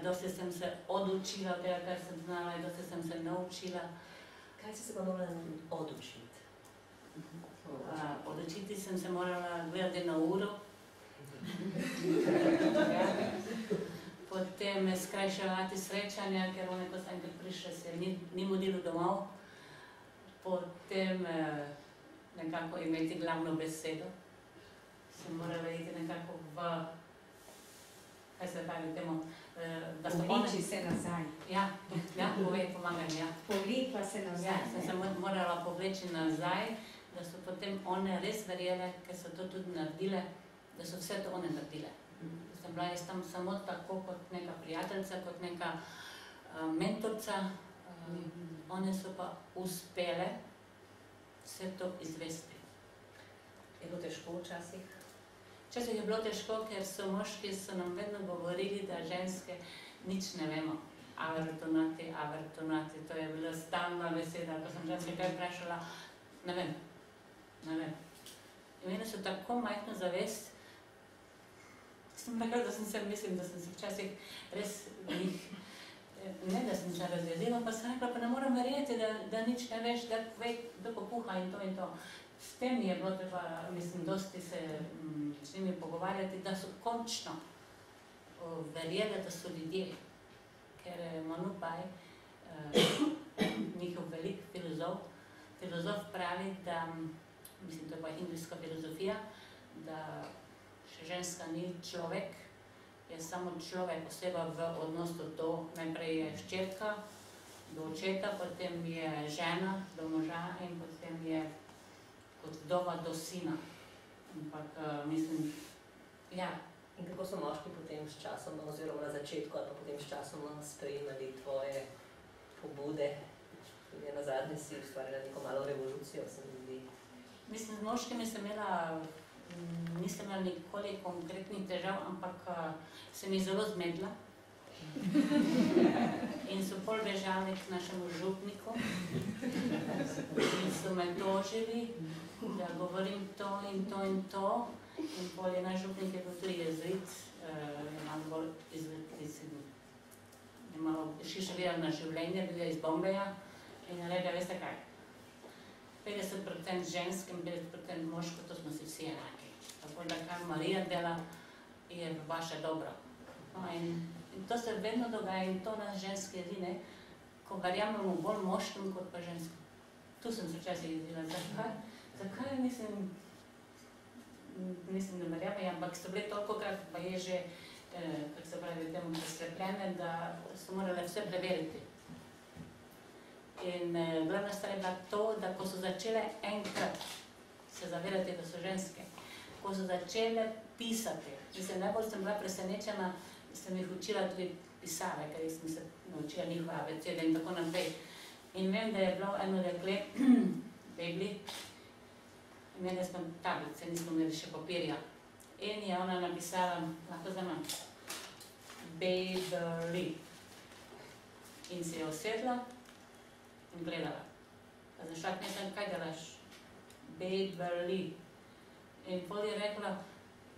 Dosti sem se odučila tega, kar sem znala in dosti sem se naučila. Kaj si se pa morala odučiti? Odučiti sem se morala gledati na uro. Potem skrajševati srečanja, ker one, ko sem enkrat prišla, se ni mudilo domov. Potem nekako imeti glavno besedo. Sem morala iti nekako v, kaj se pravi temu, da so one... Povleči se nazaj. Ja, pomagam, ja. Povlekla se nazaj. Ja, sem se morala povleči nazaj, da so potem one res verjele, ker so to tudi naredile, da so vse to one naredile. Sem bila jaz tam samo tako kot neka prijateljica, kot neka mentorca. One so pa uspele vse to izvesti. Je bilo težko včasih? Včasih je bilo težko, ker so moški so nam vedno govorili, da ženske nič ne vemo. Avertonati, to je bila stalna beseda. Ko sem ženske kaj vprašala, ne vem. Imeli so tako majhno zavest, sem rekla, da sem se včasih res njih, ne da sem se razjezila, pa sem rekla, pa ne moram verjeti, da nič ne veš, da ve, da popuha in to. S tem je bilo treba, dosti se s njimi pogovarjati, da so končno verjeli, da so ljudje. Ker Manu Pai, njihov velik filozof pravi, da, to je pa indijska filozofija, da ženska ni človek, je samo človek, oseba v odnosu do, najprej je hčerka, do očeta, potem je žena, do moža in potem je kot vdova do sina. Ampak ja. In kako so moški potem s časom, oziroma na začetku, ali pa potem s časom sprejemali tvoje pobude? Tudi na zadnje si ustvarila neko malo revolucijo, se mi zdi. Z moškimi sem nisem imela nikoli konkretnih težav, ampak sem jih zelo zmedla. In so pol bežali k našemu župniku in so me tožili, da govorim to in to in to. In pol je naš župnik je bil tudi jezuit, je malo bolj je malo širše gledal na življenje, bil je iz Bombeja in je rekel, veste kaj, 50% žensk in 50% moško, to smo si vsi enaki. tako da kar Marija dela, je vaše dobro. No, in to se vedno dogaja in to nas ženske jedi, ne, ko verjamemo bolj moškim kot pa ženskim. Tu sem se včasih jedila, zakaj mislim, ne verjamem, ampak so bile tolikokrat, pa je že, kako se pravi, temu preslepljene, da so morale vse preveriti. In glavna stvar je bila to, da ko so začele enkrat se zavedati, da so ženske, ko so začele pisati, mislim, najbolj sem bila presenečena, sem jih učila tudi pisave, ker sem se naučila njihove abecede in tako naprej. In vem, da je bilo eno dekle, Bebli, imeli smo tablice, nismo imeli še papirja. In je ona napisala, lahko za mano, Bebli. In se je usedla in gledala. Pa za šak nekaj, kaj delaš? Bebli. In pol je rekla,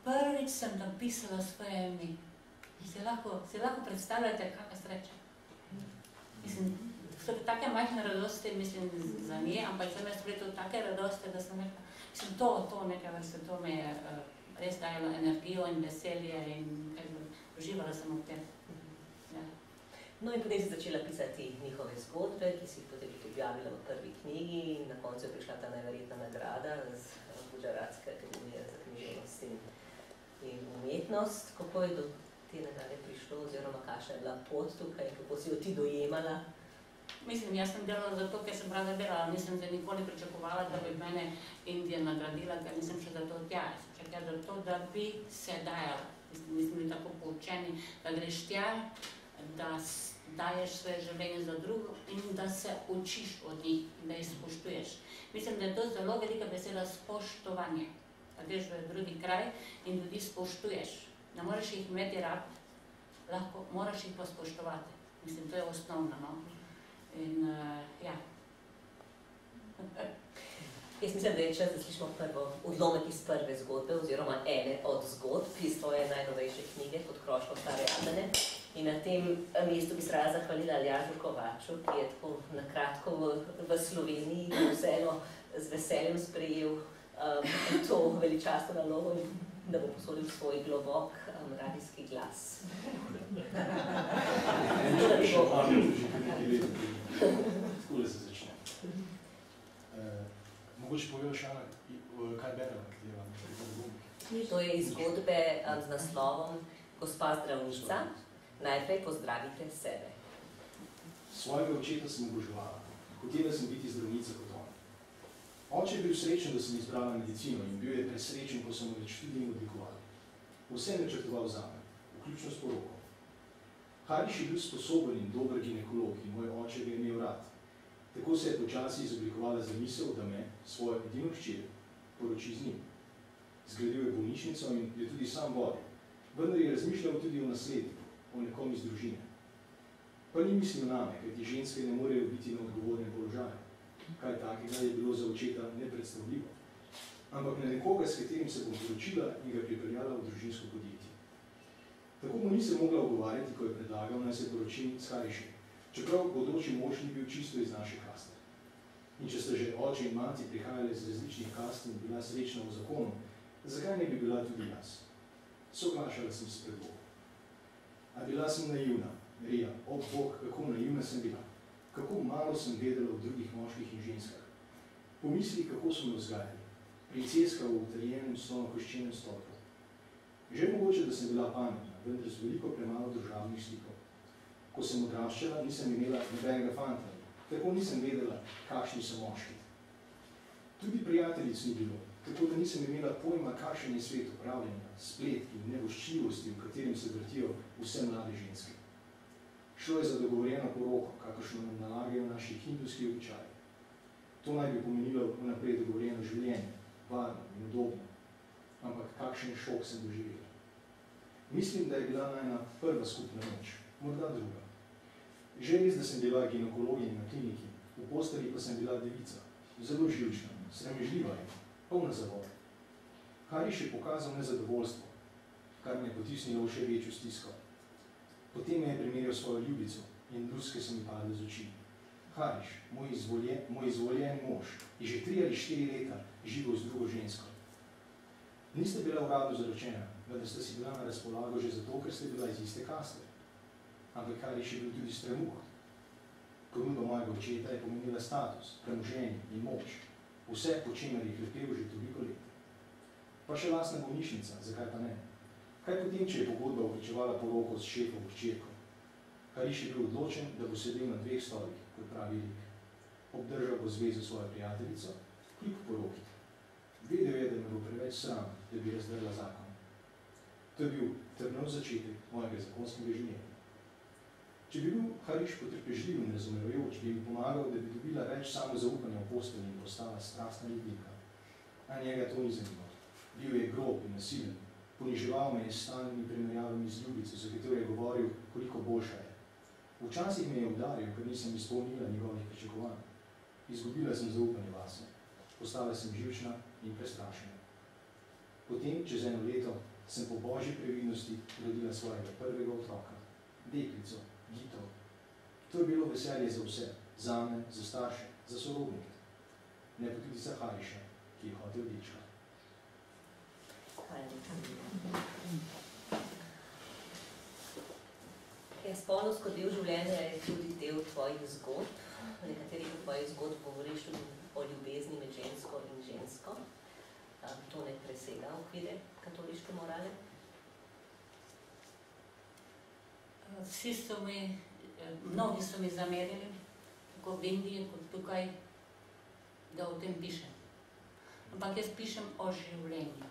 prvič sem napisala svoje ime. Si lahko predstavljate, kakva sreča. Mislim, so take majhne radosti, mislim, za nje, ampak za me so bile to take radosti, da sem rekla, mislim, to nekaj vrste, to me je res dajalo energijo in veselje in uživala sem v tem. Ja. No in potem si začela pisati njihove zgodbe, ki si jih potem objavila v prvi knjigi in na koncu je prišla ta najverjetna nagrada z Gujaratske akademije za književnost in umetnost. Kako je do te nagrade prišlo, oziroma kakšna je bila pot tukaj, kako si jo ti dojemala? Mislim, jaz sem delala zato, ker sem rada delala, nisem se nikoli pričakovala, da bi mene Indija nagradila, ker nisem še za to tja. Sem še tja zato, da bi se dajala. Mi smo bili tako poučeni, da greš tja, da daješ svoje življenje za drugo in da se učiš od njih in da jih spoštuješ. Mislim, da je to zelo velika beseda spoštovanje. Da greš v drugi kraj in ljudi spoštuješ. Ne moreš jih imeti rad, lahko moraš jih pa spoštovati. Mislim, to je osnovno, no. In, ja. Jaz mislim, da je čas, da slišimo prvo odlomek iz prve zgodbe, oziroma ene od zgodb iz tvoje najnovejše knjige Pod krošnjo stare Jadrne. In na tem mestu bi se rada zahvalila Aljažu Kovaču, ki je tako nakratko v Sloveniji vseeno z veseljem sprejel to veličastno nalogo in da bo posodil svoj globok radijski glas. Skole se začne. Mogoče poveš, Ana, kaj berela, katera? To je iz zgodbe z naslovom Gospa zdravnica, najprej pozdravite sebe. Svojega očeta sem oboževala. Hotela sem biti zdravnica kot on. Oče je bil srečen, da sem izbrala medicino in bil je presrečen, ko sem več tudi oblikovali. Vse načrtoval zame, vključno s poroko. Hariš je bil sposoben in dober ginekolog in moj oče ga je imel rad. Tako se je počasi izoblikovala zamisel, da me, svojo edino hčer, poroči z njim. Zgradil je bolnišnico in je tudi sam vodil, vendar je razmišljal tudi o nasledniku, o nekom iz družine. Pa ni mislil name, kajti ženske ne morejo biti na odgovornem položaju. Kaj takega je bilo za očeta nepredstavljivo. Ampak na nekoga, s katerim se bom poročila in ga pripeljala v družinsko podjetje. Tako mu nisem mogla ogovarjati, ko je predlagal, naj se poročim s Harišem, čeprav bodoči mož ni bil čisto iz naše kaste. In če sta že oče in mati prihajali iz različnih kast in bila srečna v zakonu, zakaj ne bi bila tudi jaz? Soglašala sem s predlogom. A bila sem naivna, Rija, ob Bog, kako naivna sem bila. Kako malo sem vedela o drugih moških in ženskah. Pomisli, kako so me vzgajali. Princeska v utrjenem slonokoščenem stolpu. Že mogoče, da sem bila pametna, vendar z veliko premalo družabnih slikov. Ko sem odraščala, nisem imela nobenega fanta, tako nisem vedela, kakšni so moški. Tudi prijateljic ni bilo, tako da nisem imela pojma, kakšen je svet upravljanja, spletki in nevoščljivosti, v katerem se vrtijo vse mlade ženske. Šlo je za dogovorjeno poroko, kakršno nam nalagajo naši hindujski običaji. To naj bi pomenilo vnaprej dogovorjeno življenje, varno in udobno. Ampak kakšen šok sem doživela. Mislim, da je bila najna prva skupna noč, morda druga. Že res, da sem bila ginekologinja na kliniki, v posteli pa sem bila devica, zelo živčna, sramežljiva in polna zavod. Hariš je pokazal nezadovoljstvo, kar me je potisnilo v še večjo stisko. Potem me je primerjal svojo ljubico in luske so mi padle z oči. Hariš, moj izvoljen mož, je že 3 ali 4 leta živel z drugo žensko. Niste bila uradno zaročena, vendar ste si bila na razpolago že zato, ker ste bila iz iste kaste. Ampak Hariš je bil tudi stremuh. Ponudba mojega očeta je pomenila status, premoženje in moč. Vse, po čemer je hlepel že toliko let. Pa še lastna bolnišnica, zakaj pa ne? Kaj potem, če je pogodba vključevala poroko s šefom hčerko? Hariš je bil odločen, da bo sedel na 2 stolih, kot pravi lik. Obdržal bo zvezo svojo prijateljico, kljub poroki. Vedel je, da me bo preveč sram, da bi razdrla zakon. To je bil trnov začetek mojega zakonskega življenja. Če bi bil Hariš potrpežljiv in razumevajoč, bi mi pomagal, da bi dobila več samozaupanja v postelji in postala strastna ljubimka. A njega to ni zanimalo. Bil je grob in nasilen, poniževal me je s stalnimi primerjavami z ljubico, za katero je govoril, koliko boljša je. Včasih me je udaril, ker nisem izpolnila njegovih pričakovanj. Izgubila sem zaupanje vase. Postala sem živčna in prestrašena. Potem, čez 1 leto, sem po božji previdnosti rodila svojega prvega otroka, deklico, Gito. To je bilo veselje za vse, zame, za starše, za sorodnike. Ne pa tudi za Hariša, ki je hotel dečka. Spolnost kot del življenja je tudi del tvojih zgodb. V nekaterih tvojih zgodb govoriš tudi o ljubezni med žensko in žensko. To ne presega okvire katoliške morale. Mnogi so mi zamerili, tako v Indiji kot tukaj, da o tem pišem. Ampak jaz pišem o življenju.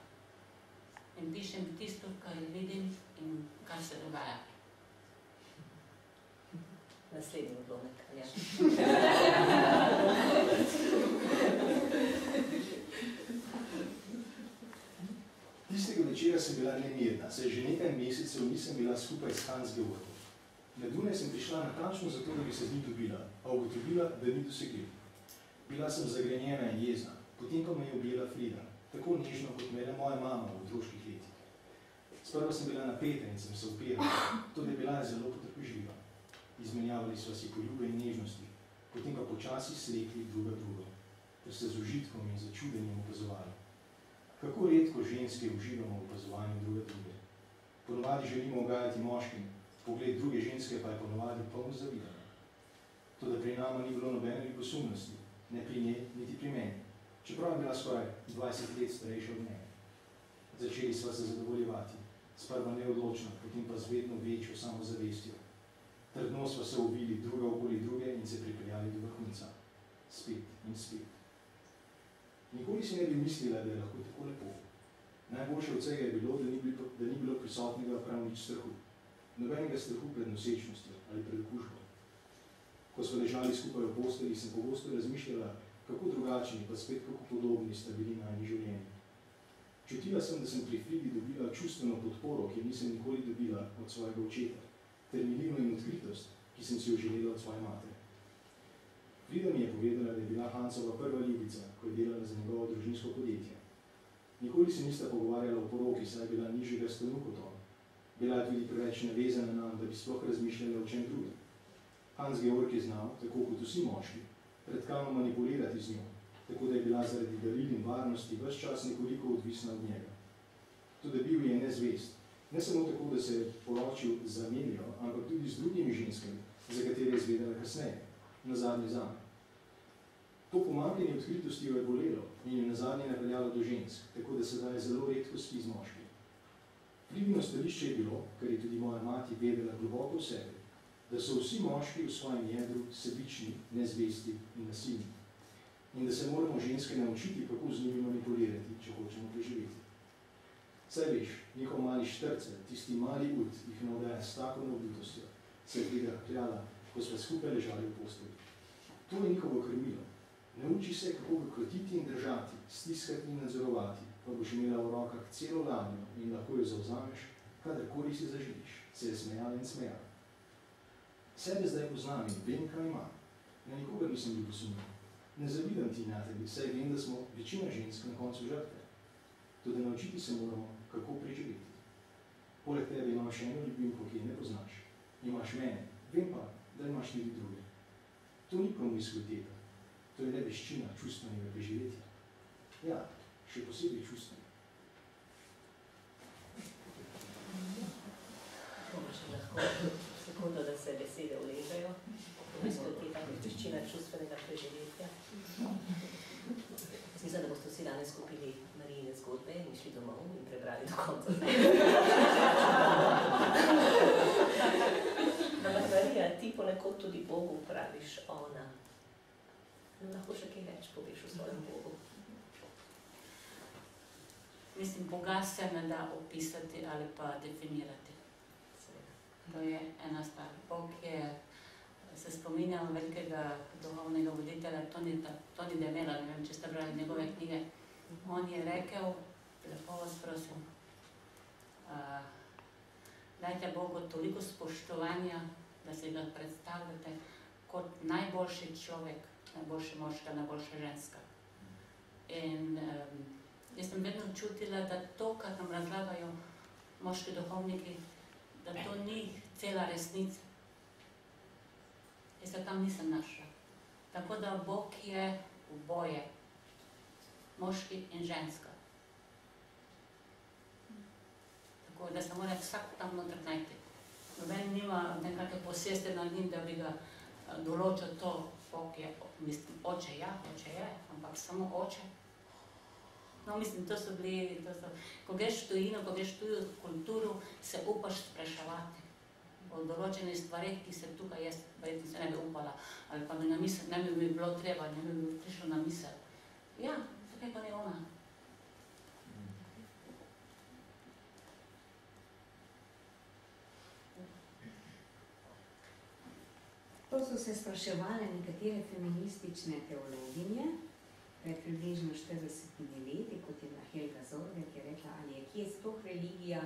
In pišem tisto, kar vidim in kar se dogaja. Naslednji odlomek, ja. Tistega večera sem bila nemirna, saj že nekaj mesecev nisem bila skupaj s Hans Georgom. Na Dunaj sem prišla natančno zato, da bi se z njim dobila, a ugotovila, da ni dosegljiv. Bila sem zagrenjena in jezna, potem pa me je objela Frida, tako nežno, kot me je moja mama v otroških letih. Sprva sem bila napeta in sem se upirala, tudi bila je zelo potrpežljiva. Izmenjavali sva si poljube in nežnosti, potem pa počasi slekli druga drugo, ter se z užitkom in začudenjem opazovali. Kako redko ženske uživamo v opazovanju druge druge. Ponovadi želimo ugajati moškim, pogled druge ženske pa je ponovadi poln zavidanja. Toda pri nama ni bilo nobene ljubosumnosti, ne pri njej, niti pri meni, čeprav je bila skoraj 20 let starejša od mene. Začeli sva se zadovoljevati, sprva neodločno, potem pa z vedno večjo samozavestjo. Trdno sva se uvili druga okoli druge in se pripeljali do vrhunca. Spet in spet. Nikoli si ne bi mislila, da je lahko tako lepo. Najboljše od vsega je bilo, da ni bilo prisotnega prav nič strahu. Nobenega strahu pred nosečnostjo ali pred okužbo. Ko smo ležali skupaj v postelji, sem pogosto razmišljala, kako drugačni, pa spet kako podobni sta bili najni življenji. Čutila sem, da sem pri Fridi dobila čustveno podporo, ki nisem nikoli dobila od svojega očeta, ter milino in odkritost, ki sem si jo želela od svoje matere. Frida mi je povedala, da je bila Hansova prva ljubica, ko je delala za njegovo družinsko podjetje. Nikoli se nista pogovarjala o poroki, saj je bila nižjega stanu kot on. Bila je tudi preveč navezana nam, da bi sploh razmišljala o čem drugem. Hans Georg je znal, tako kot vsi moški, predkano manipulirati z njo, tako da je bila zaradi daril in varnosti ves čas nekoliko odvisna od njega. Tudi bil je nezvest. Ne samo tako, da se je poročil z Amelijo, ampak tudi z drugimi ženskami, za katere je izvedela kasneje, nazadnje zame. To pomanjkanje odkritosti jo je bolelo in jo nazadnje napeljalo do žensk, tako da sedaj zelo redko spi z moški. Fridino stališče je bilo, kar je tudi moja mati vedela globoko v sebi, da so vsi moški v svojem jedru sebični, nezvesti in nasilni. In da se moramo ženske naučiti, kako z njimi manipulirati, če hočemo preživeti. Saj veš, njihov mali štrcel, tisti mali ud, jih navdaja s tako navdutostjo, se je tega kljala, ko smo skupaj ležali v postelji. To je njihovo krmilo. Nauči se, kako ga krotiti in držati, stiskati in nadzorovati, pa boš imela v rokah celo ladnjo in lahko jo zavzameš, kadarkoli si zaželiš, se je smejala in smejala. Sebe zdaj poznam in vem, kaj imam. Na nikogar nisem ljubosumljen. Ne zavidam ti na tebi, saj vem, da smo večina žensk na koncu žrtve. Tudi naučiti se moramo, kako preživeti. Poleg tebe imaš eno ljubimko, ki je ne poznaš. Imaš mene, vem pa, da imaš tudi druge. To ni promiskuiteta, to je le veščina čustvenega preživetja. Ja, še posebej čustvena. Bomo še lahko sekundo, da se besede uležejo, v bistvu je ta veščina čustvenega preživetja. Mislim, da boste vsi danes kupili Marijine zgodbe in šli domov in prebrali do konca. Ampak Marija, ti ponekod tudi Bogu praviš ona. Lahko še kaj več poveš o svojem Bogu. Mislim, Boga se ne da opisati ali pa definirati. To je ena stvar. Bog je, se spominjam velikega duhovnega voditelja Tony Demela, ne vem, če ste brali njegove knjige. On je rekel, lepo vas prosim, dajte Bogu toliko spoštovanja, da si ga predstavljate kot najboljši človek, najboljša moška, najboljša ženska. In jaz sem vedno čutila, da to, kar nam razlagajo moški duhovniki, da to ni cela resnica. Jaz se tam nisem našla. Tako da Bog je oboje, moški in ženska. Tako da se mora vsak tam noter najti. Noben nima nekakve posesti nad njim, da bi ga določil to, Bog je, mislim, oče je, ampak samo oče. No, mislim, to so bili, ko greš v tujino, ko greš v tujo kulturo, se upaš spraševati o določenih stvarih, ki se tukaj jaz verjetno se ne bi upala, ali pa ne bi mi bilo treba, ne bi prišlo na misel. Ja, zakaj pa ne ona? To so se spraševale nekatere feministične teologinje, pred približno 40 leti, kot je bila Helga Zorge, ki je rekla, ali je kje sploh religija,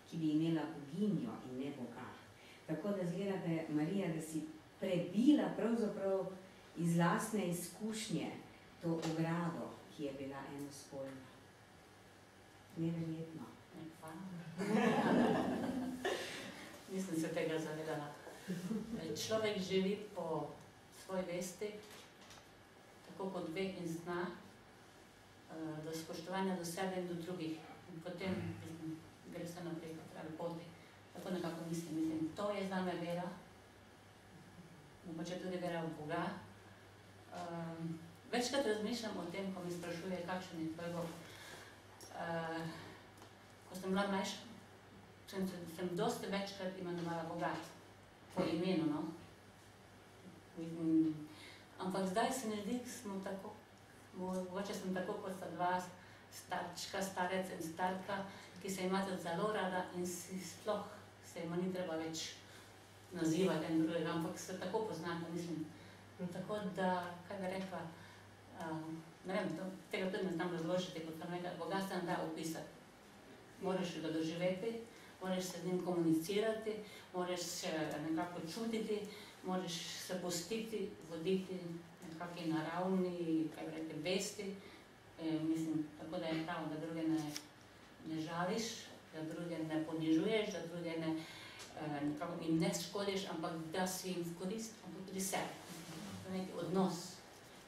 ki bi imela boginjo in ne Boga. Tako da zgleda, da je Marija, da si prebila pravzaprav iz lastne izkušnje to ogrado, ki je bila enospolna. Neverjetno. Nisem se tega zavedala. Človek živi po svoji vesti, tako kot ve in zna, do spoštovanja do sebe in do drugih. In potem gre se naprej po pravi poti. Tako nekako mislim, to je zame vera, mogoče tudi vera v Boga. Večkrat razmišljam o tem, ko mi sprašuje, kakšen je tvoj Bog. Ko sem bila mlajša, sem dosti večkrat imenovala Boga, po imenu, no. Ampak zdaj se mi zdi, smo tako, mogoče sem tako, kot sta dva starčka, starec in starka, ki se imate zelo rada in si sploh se ima ni treba več nazivati en drugega, ampak se tako poznate, mislim. Tako da, kaj bi rekla, ne vem, tega tudi ne znam razložiti, kot sem rekla, Boga se nam da opisati. Moraš ga doživeti, moraš se z njim komunicirati, moraš se nekako čutiti, moraš se pustiti, voditi nekakvi naravni, kaj bi rekli, vesti. Mislim, tako da je prav, da druge ne žališ, da druge ne ponižuješ, da druge jim ne škodiš, ampak da si jim v korist, ampak tudi sebi. To je neki odnos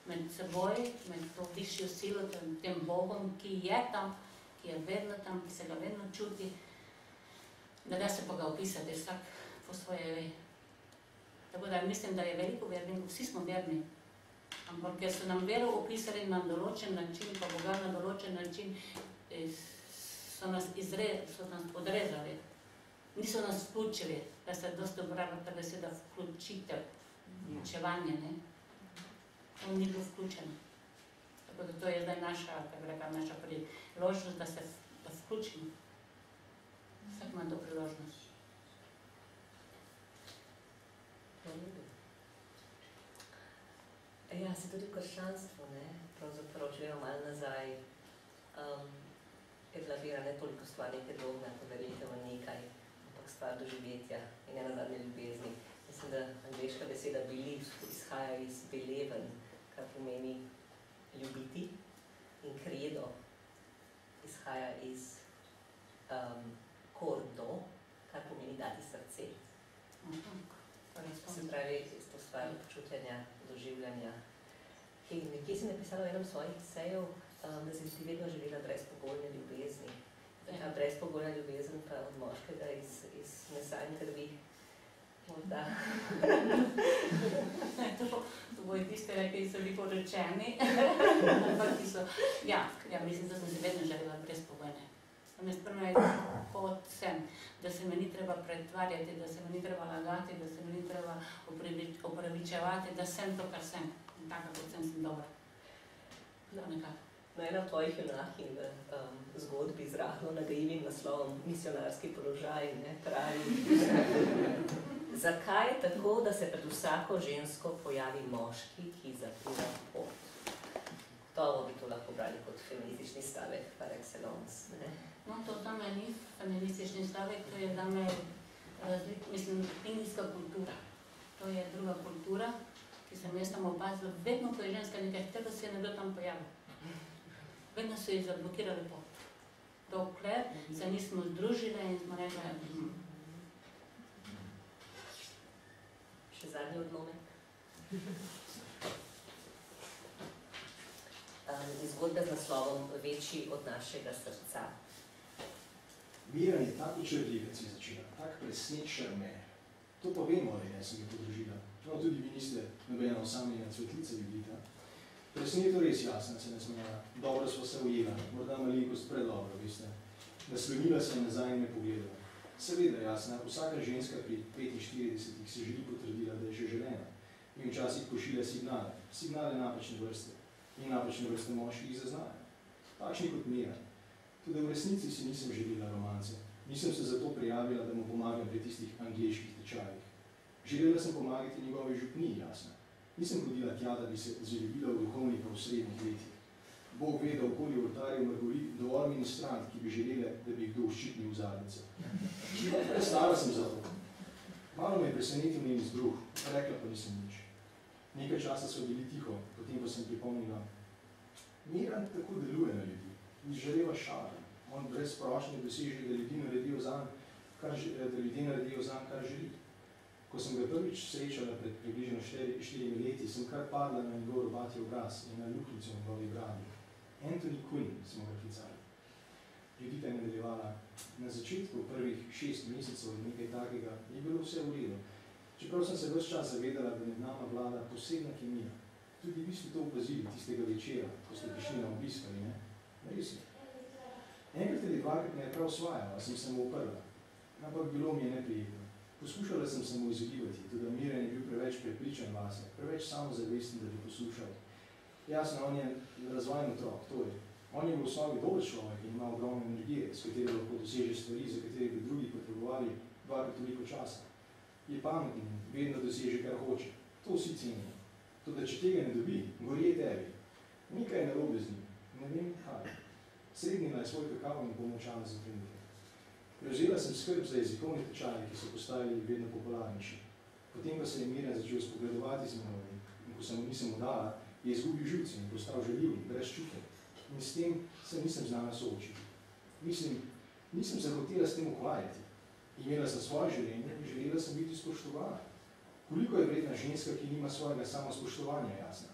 med seboj, med to višjo silo, tem Bogom, ki je tam, ki je vedno tam, ki se ga vedno čuti, da se pa ga opisati vsak po svoje ve. Tako da mislim, da je veliko vernikov, vsi smo verni, ampak ker so nam vero opisali na določen način, pa Boga na določen način, so nas odrezali, niso nas vključili, da se dosti uporablja ta beseda vključitev, vključevanje, ne. On ni bil vključen. Tako da to je zdaj naša priložnost, da se vključimo. Vsak ima to priložnost. Ja, se tudi v krščanstvu, ne, pravzaprav, če gremo malo nazaj, je bila vera ne toliko stvar neke dogme, poveritev v nekaj, ampak stvar doživetja in nenazadnje ljubezni. Mislim, da angleška beseda belief izhaja iz beleven, kar pomeni ljubiti, in credo izhaja iz cordo, kar pomeni dati srce. Se pravi, to stvar počutenja, doživljanja. Nekje si napisala v enem svojih esejev, da si ti vedno želela brezpogojne ljubezni. Ta brezpogojna ljubezen pa od moškega iz mesa in krvi. Morda. To bojo tiste, ki so bili poročeni. Ja, mislim, da sem se vedno želela brezpogojne. Spremno je kot sem, da se me ni treba pretvarjati, da se me ni treba lagati, da se me ni treba opravičevati, da sem to, kar sem. In tako, kot sem dobra. Ena od tvojih junakinj v zgodbi z rahlo nagajivim naslovom Misionarski položaj pravi: zakaj je tako, da se pred vsako žensko pojavi moški, ki zapira pot? Gotovo bi to lahko brali kot feministični stavek par excellence. No, to zame ni feministični stavek, to je zame indijska kultura. To je druga kultura, ki sem jaz tam opazila. Vedno, ko je ženska nekaj htela, se je nekdo tam pojavil. Vedno so jih zablokirali pot. Dokler se nismo združile in smo rekli... Še zadnji odlomek. Zgodba z naslovom Večji od našega srca. Miran je tako črljivec je začela, tako presnečar me. To pa vemo, ali ne, sem jo podružila. Čeprav tudi vi niste nobena osamljena cvetlica ljubita. Presne je to res jasno, se ne smela. Dobro smo se ujela, morda malenkost predobro, veste. Naslonila se je nazaj in me pogledala. Seveda jasna, vsaka ženska pri 45 se želi potrdila, da je že želena. In včasih pošilja signale. Signale napačne vrste. In napačne vrste moških zaznajo. Takšni kot Miran. Tudi v resnici si nisem želela romance. Nisem se zato prijavila, da mu pomagam pri tistih angleških tečajih. Želela sem pomagati njegovi župniji, jasno. Nisem hodila tja, da bi se zaljubila v duhovnika v srednjih letih. Bog ve, da okoli vrtarjev mrgoli dovolj ministrant, ki bi želele, da bi jih kdo ščitnil v zadnice. Prestala sem za to. Malo me je presenetil njen izbruh, rekla pa nisem nič. Nekaj časa so bili tiho, potem pa sem pripomnila: Miran tako deluje na ljudi, izžareva šale. On brez prošnje doseže, da ljudje naredijo zanj, kar želi. Ko sem ga prvič srečala pred približno 4 leti, sem kar padla na njegov robati obraz in na luknjico v njegovi bradi. Anthony Quinn smo ga klicali. Judita je nadaljevala: na začetku prvih 6 mesecev in nekaj takega je bilo vse v redu. Čeprav sem se ves čas zavedala, da med nama vlada posebna kemija. Tudi vi ste to opazili tistega večera, ko ste prišli na obisk, ali ne? Res je. Enkrat ali dvakrat me je prav osvajala, sem se mu uprla. Ampak bilo mi je neprijetno. Poskušala sem se mu izogibati, tudi Miran je bil preveč prepričan vase, preveč samozavesten, da bi poslušal. Jasno, on je razvajen otrok, to je. On je v osnovi dober človek in ima ogromne energije, s katero lahko doseže stvari, za katere bi drugi potrebovali dvakrat toliko časa. Je pameten in vedno doseže, kar hoče. To vsi cenijo. Toda, če tega ne dobi, gori je tebi. Nekaj je narobe z njim. Ne vem kaj. Srednila je svoj kakav in pomočala za trenutek. Prevzela sem skrb za jezikovne tečaje, ki so postajali vedno popularnejši. Potem pa se je Miran začel spogledovati z menoj in ko sem mu nisem udala, je izgubil živce in postal žaljiv, brez čute. In s tem se nisem znala soočiti. Nisem se hotela s tem ukvarjati. Imela sem svoje življenje in želela sem biti spoštovana. Koliko je vredna ženska, ki nima svojega samospoštovanja, jasna?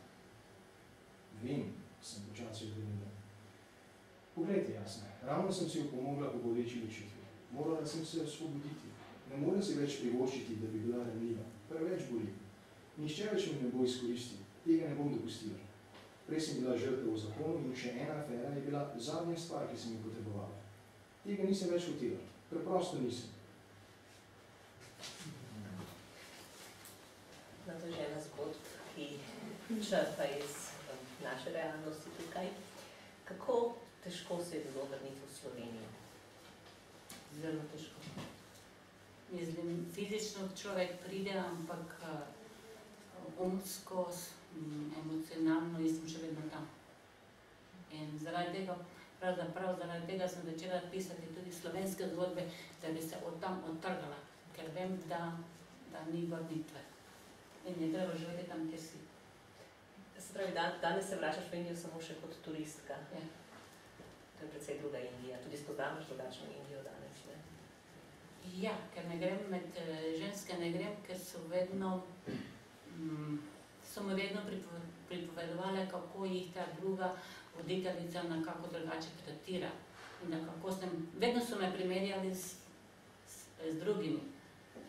Vem, sem počasi odvrnila. Poglejte, jasna, ravno sem si opomogla po boleči ločitvi. Morala sem se osvoboditi. Ne morem si več privoščiti, da bi bila ranljiva. Preveč boli. Nihče več me ne bo izkoristil. Tega ne bom dopustila. Prej sem bila žrtev v zakonu in še ena afera je bila zadnja stvar, ki sem jo potrebovala. Tega nisem več hotela. Preprosto nisem. No, to je že ena zgodb, ki črpa iz naše realnosti tukaj. Kako težko se je bilo vrniti v Slovenijo? Zelo težko. Mislim, fizično človek pride, ampak umsko, emocionalno, jaz sem še vedno tam. In zaradi tega, pravzaprav zaradi tega sem začela pisati tudi slovenske zgodbe, da bi se od tam odtrgala, ker vem, da ni vrnitve. In je treba živeti tam, kjer si. Se pravi, danes se vračaš v Indijo samo še kot turistka. Ja. To je precej druga Indija. Tudi spoznavaš drugačno Indijo danes, ne? Ja, ker ne grem med ženske, ne grem, ker so vedno pripovedovali, kako jih ta druga voditeljica nekako drugače tretira. In da kako vedno so me primerjali z drugimi.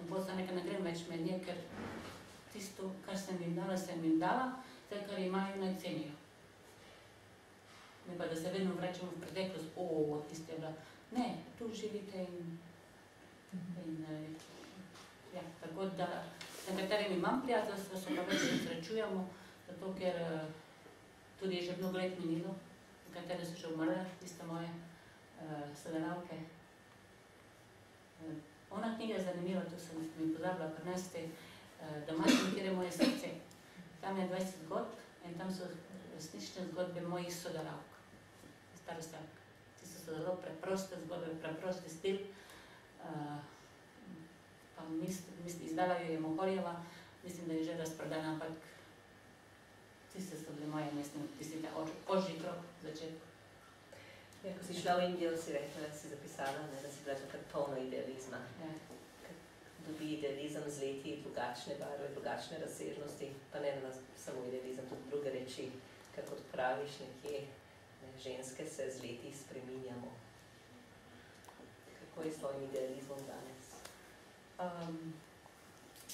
In potem sem nekaj ne grem več med nje, ker tisto, kar sem jim dala, zdaj, kar imajo, naj cenijo. Ne pa, da se vedno vračamo v preteklost, tisto je bila. Ne, tu živite in ja, tako da z nekaterimi imam prijateljstva, so pa več se srečujemo, zato ker tudi je že mnogo let minilo, nekatere so že umrle, tiste moje sodelavke. Ona knjiga je zanimiva, to sem mi pozabila prinesti, Domačin, kjer je moje srce. Tam je 20 zgodb in tam so resnične zgodbe mojih sodelavk, staroselk. Tisto so zelo preproste zgodbe, preprosti stil. Pa izdala jo je Mohorjeva, mislim, da je že razprodana, ampak tiste so bile moje, mislim, tisti ožji krok v začetku. Ja, ko si šla v Indijo, si rekla, da si zapisala, da si bila takrat polno idealizma. Dobi idealizem z leti drugačne barve, drugačne razsežnosti, pa ne samo idealizem, tudi druge reči, kako praviš nekje, ženske se z leti spreminjamo. Kako je s tvojim idealizmom danes?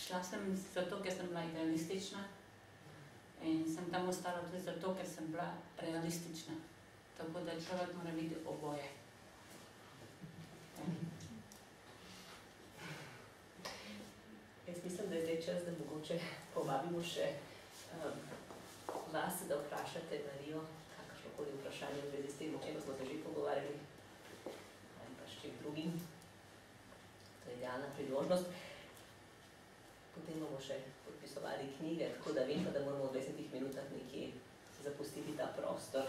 Šla sem zato, ker sem bila idealistična in sem tam ostala tudi zato, ker sem bila realistična. Tako da človek mora biti oboje. Jaz mislim, da je zdaj čas, da mogoče povabimo še vas, da vprašate Marijo kakršnokoli vprašanje v zvezi s tem, o čem smo se že pogovarjali, ali pa s čim drugim. To je idealna priložnost. Potem bomo še podpisovali knjige, tako da vem pa, da moramo v 20 minutah nekje zapustiti ta prostor.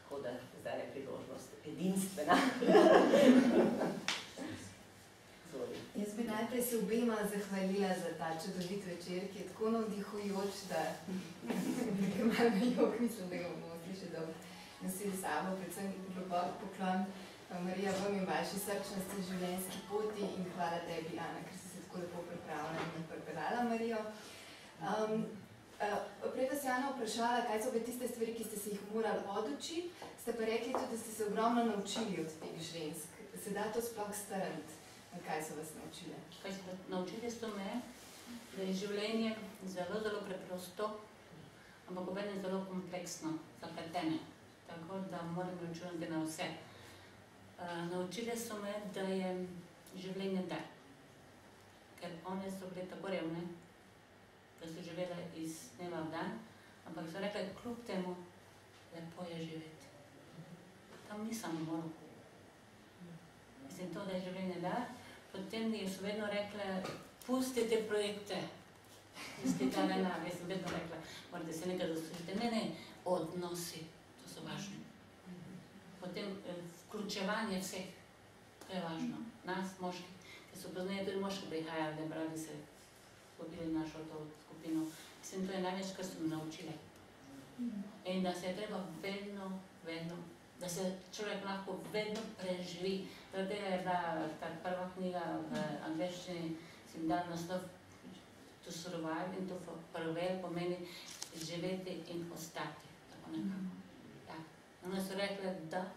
Tako da zdaj je priložnost edinstvena. Jaz bi najprej se obema zahvalila za ta čudovit večer, ki je tako navdihujoč, da malo na jok, mislim, da ga bomo vsi še dolgo nosili sabo, predvsem globok poklon Marija vam in vaši srčnosti, življenjski poti in hvala tebi, Ana, ker si se tako lepo pripravila in pripeljala Marijo. Prej vas je Ana vprašala, kaj so bile tiste stvari, ki ste se jih morali odučiti, ste pa rekli tudi, da ste se ogromno naučili od teh žensk. Se da to sploh strniti? Kaj so vas naučile? Kaj so naučili so me, da je življenje zelo, zelo preprosto, ampak obenem zelo kompleksno, zapletene. Tako da moram računati na vse. Naučile so me, da je življenje dar. Ker one so bile tako revne, da so živele iz dneva v dan, ampak so rekle, kljub temu, lepo je živeti. Tam nisem moral. Mislim to, da je življenje dar, potem so vedno rekle, pustite projekte. Pustite denar, jaz sem vedno rekla, morate se nekaj zaslužiti. Ne, odnosi, to so važni. Potem vključevanje vseh, to je važno. Nas, moški, ki so poznaje tudi moški prihajali, da brali se, skupili našo to skupino. Mislim, to je največ, kar so me naučile. In da se je treba vedno, da se človek lahko vedno preživi. Zato je bila ta prva knjiga v angleščini, sem dal naslov To survive in to prevail pomeni živeti in ostati. Tako nekako. Ja. One so rekle, da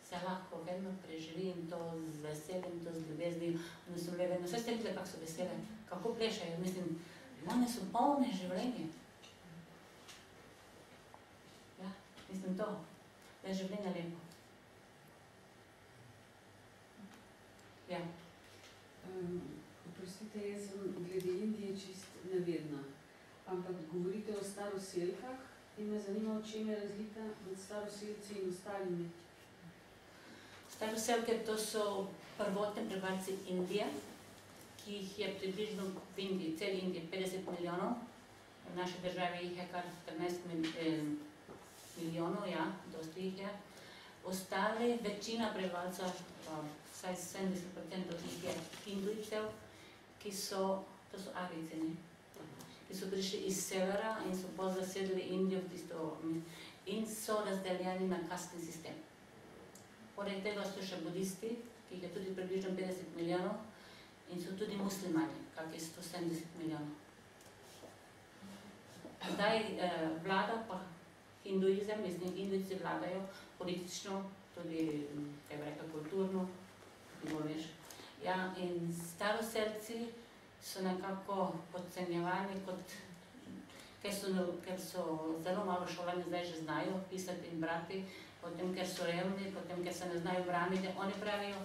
se lahko vedno preživi in to z veseljem, to z ljubeznijo. One so bile vedno, vse ste videli, kako so vesele, kako plešajo. Mislim, one so polne življenje. Ja, mislim to. Da je življenje lepo. Ja. Oprostite, jaz sem glede Indije čist nevedna, ampak govorite o staroselkah in me zanima, o čem je razlika med staroselci in ostalimi. Staroselke to so prvotni prebivalci Indije, ki jih je približno v Indiji, celi Indiji 50 milijonov, v naši državi jih je kar 14 milijonov, ja, dosti jih je. Ostali, večina prebivalcev, vsaj 70% jih je hindujcev, ki so, to so Arijci, ki so prišli iz severa in so potem zasedli Indijo v tisto in so razdeljeni na kastni sistem. Poleg tega so še budisti, ki jih je tudi približno 50 milijonov in so tudi muslimani, kak je 170 milijonov. Zdaj vlada pa hinduizem, mislim, hindujci vladajo politično, tudi, kaj bi rekla, kulturno, veš. Ja, in staroselci so nekako podcenjevani kot, ker so zelo malo šolani, zdaj že znajo pisati in brati, potem ker so revni, potem ker se ne znajo braniti. Oni pravijo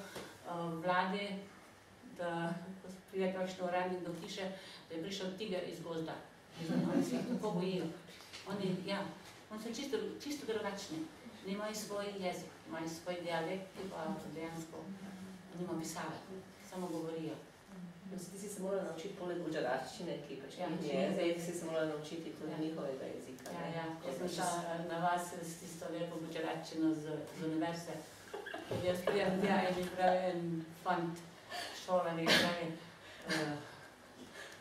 vladi, da ko pride kakšen uradnik do hiše, da je prišel tiger iz gozda. Oni se tako bojijo. Oni so čisto drugačni. Nimajo svoj jezik, imajo svoj dialekt, ki pa dejansko nima pisave, samo govorijo. Ti si se morala naučiti poleg bučaraščine, ki pač ni jezik, si se morala naučiti tudi njihovega jezika. Ja. Jaz sem šla na vas s tisto lepo bučaraščino z univerze. Jaz prijam tja in mi pravi en fant šolani, pravi,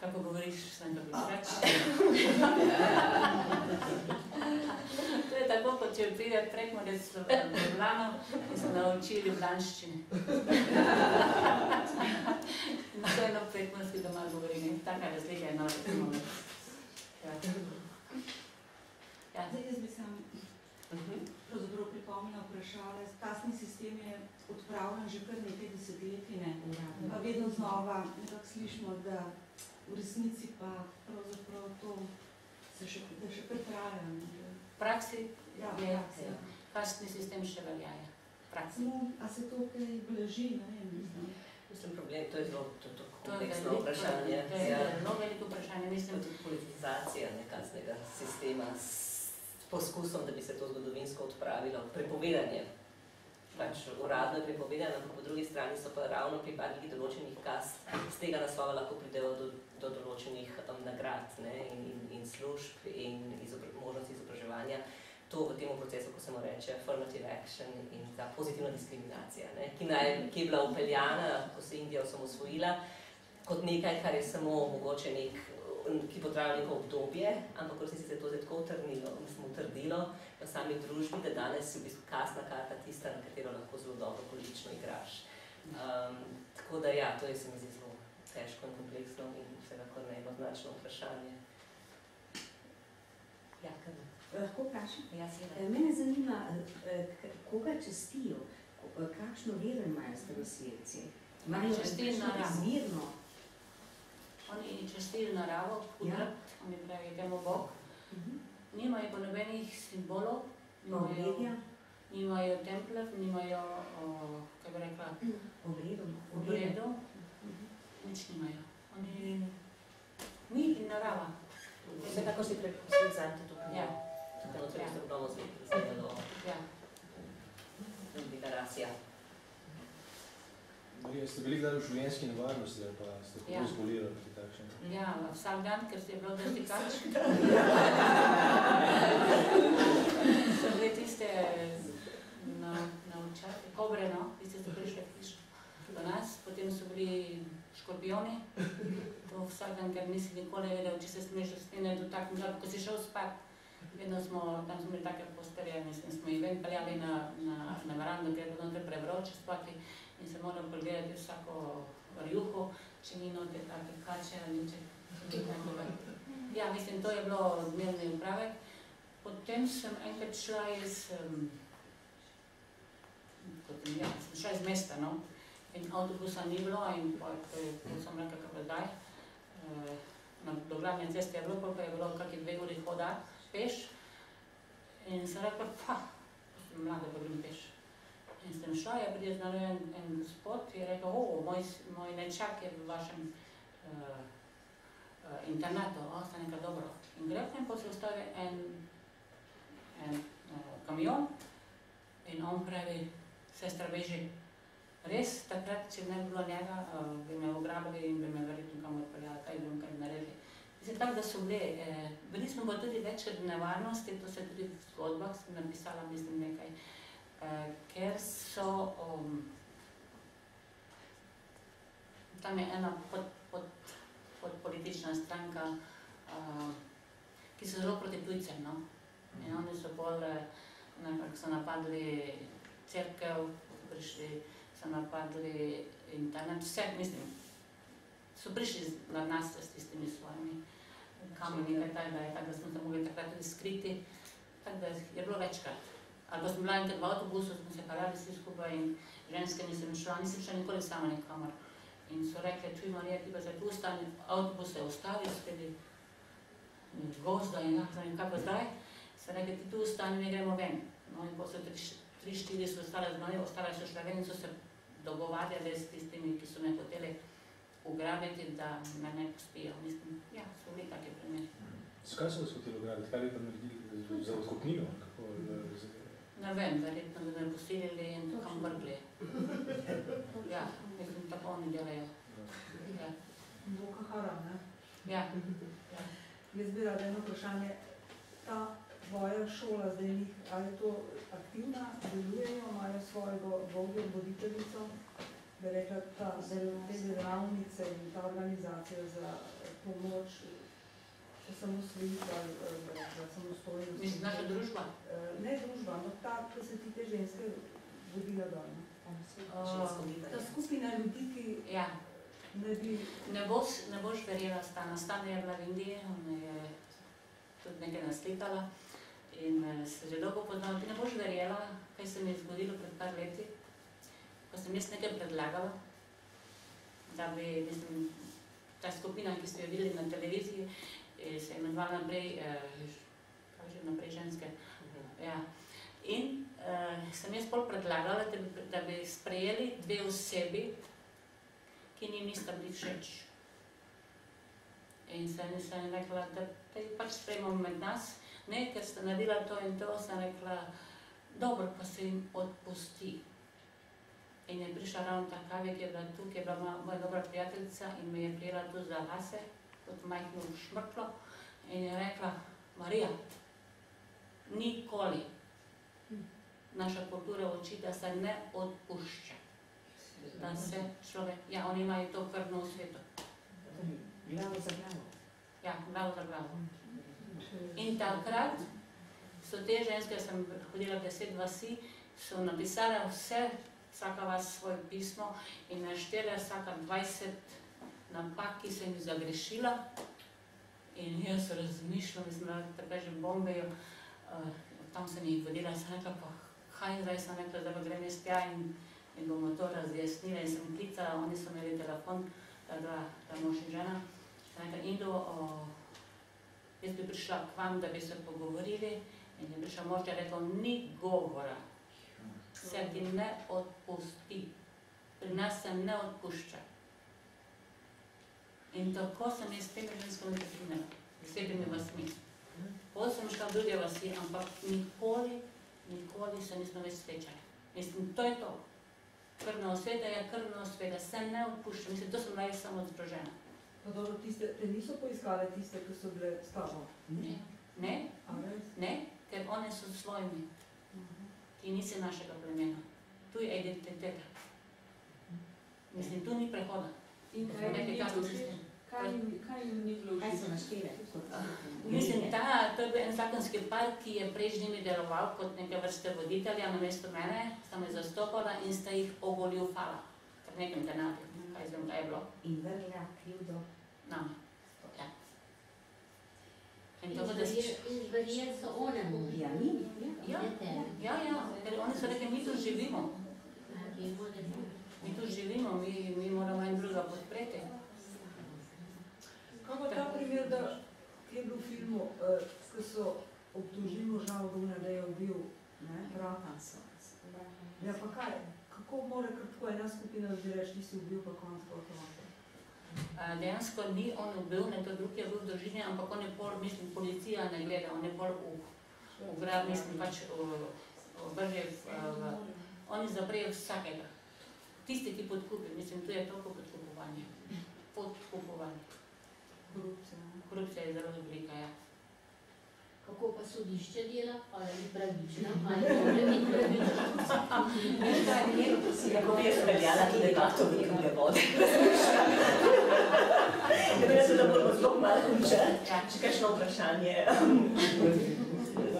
kako govoriš s tem bučaraščino. To je tako, kot če pride Prekmurec v Ljubljano in se nauči ljubljanščine. In to eno prekmurski doma govori, taka razlika je nova. Zdaj, jaz bi sam pravzaprav pripomnila vprašala, kasni sistem je odpravljen že kar nekaj desetletij, pa vedno znova nekako slišimo, da v resnici pa pravzaprav to se še kar traja. V praksi je kasni sistem še veljaje. A se to kaj blaži, ne vem, Mislim, problem, to je zelo kompleksno vprašanje. To je zelo veliko vprašanje, mislim. Politizacija nekasnega sistema s poskusom, da bi se to zgodovinsko odpravilo. Prepovedanje. Pač uradno je prepovedano, ampak po drugi strani so pa ravno pripadniki določenih kast z tega naslova lahko pridejo do določenih nagrad in služb in možnosti izobraževanja. To v tem procesu, ko se mu reče affirmative action in ta pozitivna diskriminacija, ki je bila upeljana, ko se Indija osamosvojila, kot nekaj, kar je samo mogoče ki bo trajalo neko obdobje, ampak v resnici se je to zdaj tako utrdilo v sami družbi, da danes je v bistvu kasna karta tista, na katero lahko zelo dobro politično igraš. Tako da ja, to je se mi zdi zelo težko in kompleksno in vsekakor neenoznačno vprašanje. Ja, kaj ne? Lahko vprašam? Mene zanima, koga častijo, kakšno vero imajo staroselci? Imajo izvirno? Oni častijo naravo, kudrat, oni pravijo temu Bog. Nimajo pa nobenih simbolov, nimajo templjev, nimajo, kaj bi rekla, obredov, nič nimajo. Oni mi in narava. Vse tako si preposlizante to pomeni. Ja. Tako da se vdomo zvedelo do deklaracija. Marija, ste bili kdaj v življenjski nevarnosti ali pa ste kako zbolirali ali takšen? Ja, vsak dan, ker se je bilo dosti kač. So bile tiste naučati, kobre, tiste so prišle do nas, potem so bili škorpioni. To vsak dan, ker nisi nikoli vedel, če se smeš stene dotakniti, ko si šel spat. Vedno tam smo imeli take postelje, smo jih ven peljali na verando, ker je bilo noter prevroče spati in se moram pregledati vsako rjuho, če ni noter take kače ali če ni tako. Ja, mislim, to je bilo dnevni upravek. Potem sem enkrat šla sem šla iz mesta, in avtobusa ni bilo in ko sem rekla, kako zdaj, do glavne ceste je bilo, pa je bilo kakih 2 uri hoda peš in sem rekla, sem mlada, pa grem peš. In sem šla, je prijeznal en gospod in je rekel, moj nečak je v vašem internatu, sta nekaj dobro. In grem, pa se ustavi en kamion in on pravi, sestra beži. Res, takrat, če ne bi bilo njega, bi me ugrabili in bi me verjetno kam odpeljali, kaj bi naredili. Mislim, tako da so bili smo pa tudi večkrat v nevarnosti, to se tudi v zgodbah sem napisala, mislim, nekaj, ker so, tam je ena podpolitična stranka, ki so zelo proti tujcem, in oni so bolj, nekako so napadli cerkev, prišli, so napadli internet, vse, mislim, so prišli na nas s tistimi svojimi kameni, tako da smo se mogli takrat tudi skriti, tako da je bilo večkrat. Ali pa smo bila enkrat v avtobusu, smo se parali vsi skupaj in ženske nisem šla nikoli sama nikamor. In so rekli, čuj Marija, ti pa zdaj tu ostani, avtobus se je ustavil, sredi gozda in kaj pa zdaj? So rekli, ti tu ostani, ne gremo ven. No in potem 3-4 so ostale z mano, ostale so šle ven in so se dogovarjali s tistimi, ki so me hoteli ugrabiti, da me ne pospijo. Mislim, ja, so bili taki primeri. Zakaj so vas hoteli ugrabiti? Kaj bi pa naredili za odkupnino? Ne vem, verjetno bi me posilili in kam vrgli. Ja, mislim, tako oni delajo. Boko Haram, ne? Ja. Jaz bi rada eno vprašanje. Ta tvoja šola zdaj njih, ali je to aktivna, delujejo, imajo svojega vodjo, voditeljico, bi rekla, te delavnice in ta organizacija za pomoč osamosvojitve ali za samostojnost. Mislim, naša družba? Ne družba, ampak ta, ko se ti te ženske vodila dol. Ta skupina ljudi, ki ne bi... Ne boš verjela, Stana je bila v Indiji, ona je tudi nekaj naslikala in se že dolgo poznala. Ti ne boš verjela, kaj se mi je zgodilo pred par leti, ko sem jaz nekaj predlagala, da bi, mislim, ta skupina, ki ste jo videli na televiziji, se je imenovala naprej ženske. Ja. In sem jaz pol predlagala, da bi sprejeli 2 osebi, ki njim nista bili všeč. In sem rekla, da jih pač sprejmemo med nas, ne, ker sta naredila to in to, sem rekla, dobro, pa se jim odpusti. In je prišla ravno ta Kavija, ki je bila tu, ki je bila moja dobra prijateljica in me je prijela tu za lase, kot majhno šmrklo, in je rekla, Marija, nikoli naša kultura uči, da se ne odpušča. Da se človek, ja, oni imajo to krvno v svetu. Glavo za glavo. Ja, glavo za glavo. In takrat so te ženske, sem hodila v 10 vasi, so napisale vse, vsaka vas svoje pismo in naštele vsaka 20 napak, ki se jim zagrešila. In jaz razmišljam, mislim, da tako že v Bombeju, tam sem jih vodila, sem rekla, pa kaj zdaj, sem rekla, da grem jaz tja in bomo to razjasnili. In sem klicala, oni so imeli telefon, ta mož in žena. Sem rekla, Indo, jaz bi prišla k vam, da bi se pogovorili. In je prišla mož, da je rekel, ni govora, se ti ne odpusti. Pri nas se ne odpušča. In tako sem jaz s temi ženskami prekinila, s 7 vasmi. Potem sem šla v druge vasi, ampak nikoli se nismo več srečali. Mislim, to je to. Krvna osveta je krvna osveta, se ne odpušča. Mislim, to sem bila jaz samo zgrožena. Pa dobro, te niso poiskale tiste, ki so bile s tabo? Ne, ker one so svojimi. Ti nisi našega plemena. Tu je identiteta. Mislim, tu ni prehoda. In kaj jim ni bilo všeč? Kaj so naštele? Mislim, to je bil en zakonski par, ki je prej z njimi deloval kot neke vrste voditelja namesto mene, sta me zastopala in sta jih ogoljufala. Ker nekem denarju, kaj zvem, kaj je bilo. In vrla krivdo? Name, ja. In verjeli so onemu? Ja, ker oni so rekli, mi tu živimo. Mi tu živimo, mi moramo en druga podpreti. Kaj pa ta primer, ki je bil v filmu, ko so obtožili moža Oduna, da je ubil brata? Ja, pa kaj? Kako mora tako ena skupina reči, ti si ubil, pa konc gotovo? Dejansko ni on ubil, nekdo drug je bil v družini, ampak on je pol, mislim, policija ne gleda, on je pol v grad, mislim, pač vrže oni zaprejo vsakega. Tisti, ki podkupi, mislim, tu je toliko podkupovanje. Podkupovanje. Korupcija je zelo velika, ja. Kako pa sodišče dela? Ali je pravična? Ali je ni pravična? Kako bi jaz peljala tudi debato v nekem vode. Jaz se da moramo zelo malo končati. Če kakšno vprašanje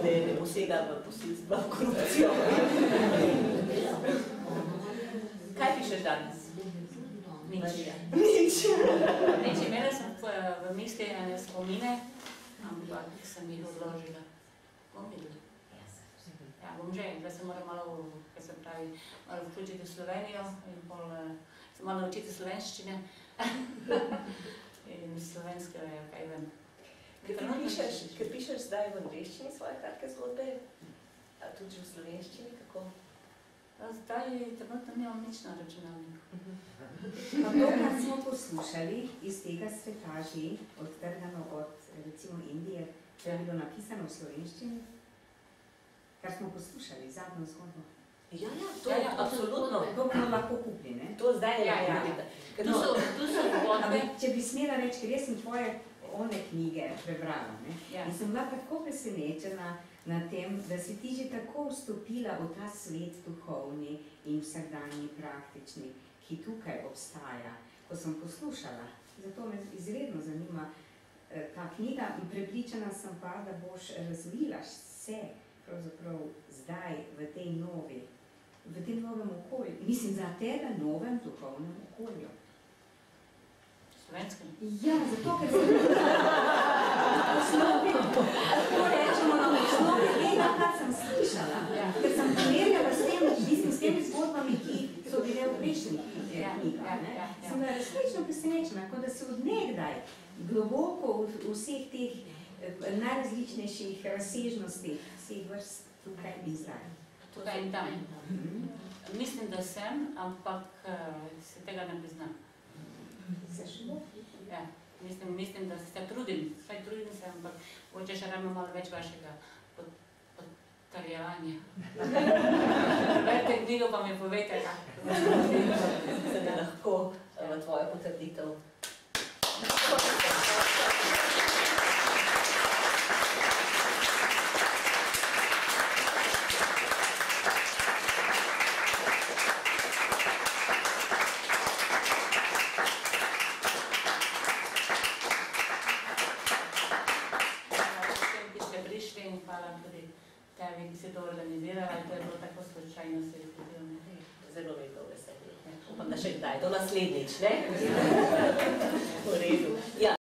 ne posega v posilstvo, v korupcijo. Kaj pišeš danes? Nič. Imela sem v misli ene spomine, ampak sem jih odložila. Bom videla. Ja, bom že že, da se moram malo, kaj se pravi, malo vključiti v Slovenijo in pol se malo naučiti slovenščine in slovenskega, kaj vem. Ker pišeš zdaj v angleščini svoje kratke zgodbe, a tudi v slovenščini, kako? Zdaj trenutno nimam nič na računalniku. Pa to, kar smo poslušali iz tega sveta že, odtrgano od, recimo, Indije, to je bilo napisano v slovenščini, kar smo poslušali, zadnjo zgodbo. Ja, to je absolutno. To bomo lahko kupili, ne? To zdaj je lahko. Tu so zgodbe. Če bi smela reči, ker jaz sem tvoje knjige prebrala, ne? In sem bila tako presenečena na tem, da si ti že tako vstopila v ta svet duhovni in vsakdanji praktični, ki tukaj obstaja, ko sem poslušala. Zato me izredno zanima ta knjiga in prepričana sem pa, da boš razvila se pravzaprav zdaj v tem novem okolju. Mislim, za tega novem duhovnem okolju. Slovenskem? Ja, zato, ker sem tako rečemo, na osnovi tega, kar sem slišala, ker sem primerjala s temi zgodbami, ki so bile v prejšnjih knjigah. Sem bila resnično presenečena, kot da se od nekdaj globoko v vseh teh najrazličnejših razsežnostih vseh vrst tukaj in zdaj. Tukaj in tam. Mislim, da sem, ampak se tega ne priznam. Se še bo? Ja, mislim, da se trudim se, ampak mogoče še rabimo malo več vašega potrjevanja. Preberite knjigo, pa mi povejte, kako. Se da lahko v tvojo potrditev. Zelo veliko veselje. Upam, da še kdaj, do naslednjič, ne? V redu. Ja.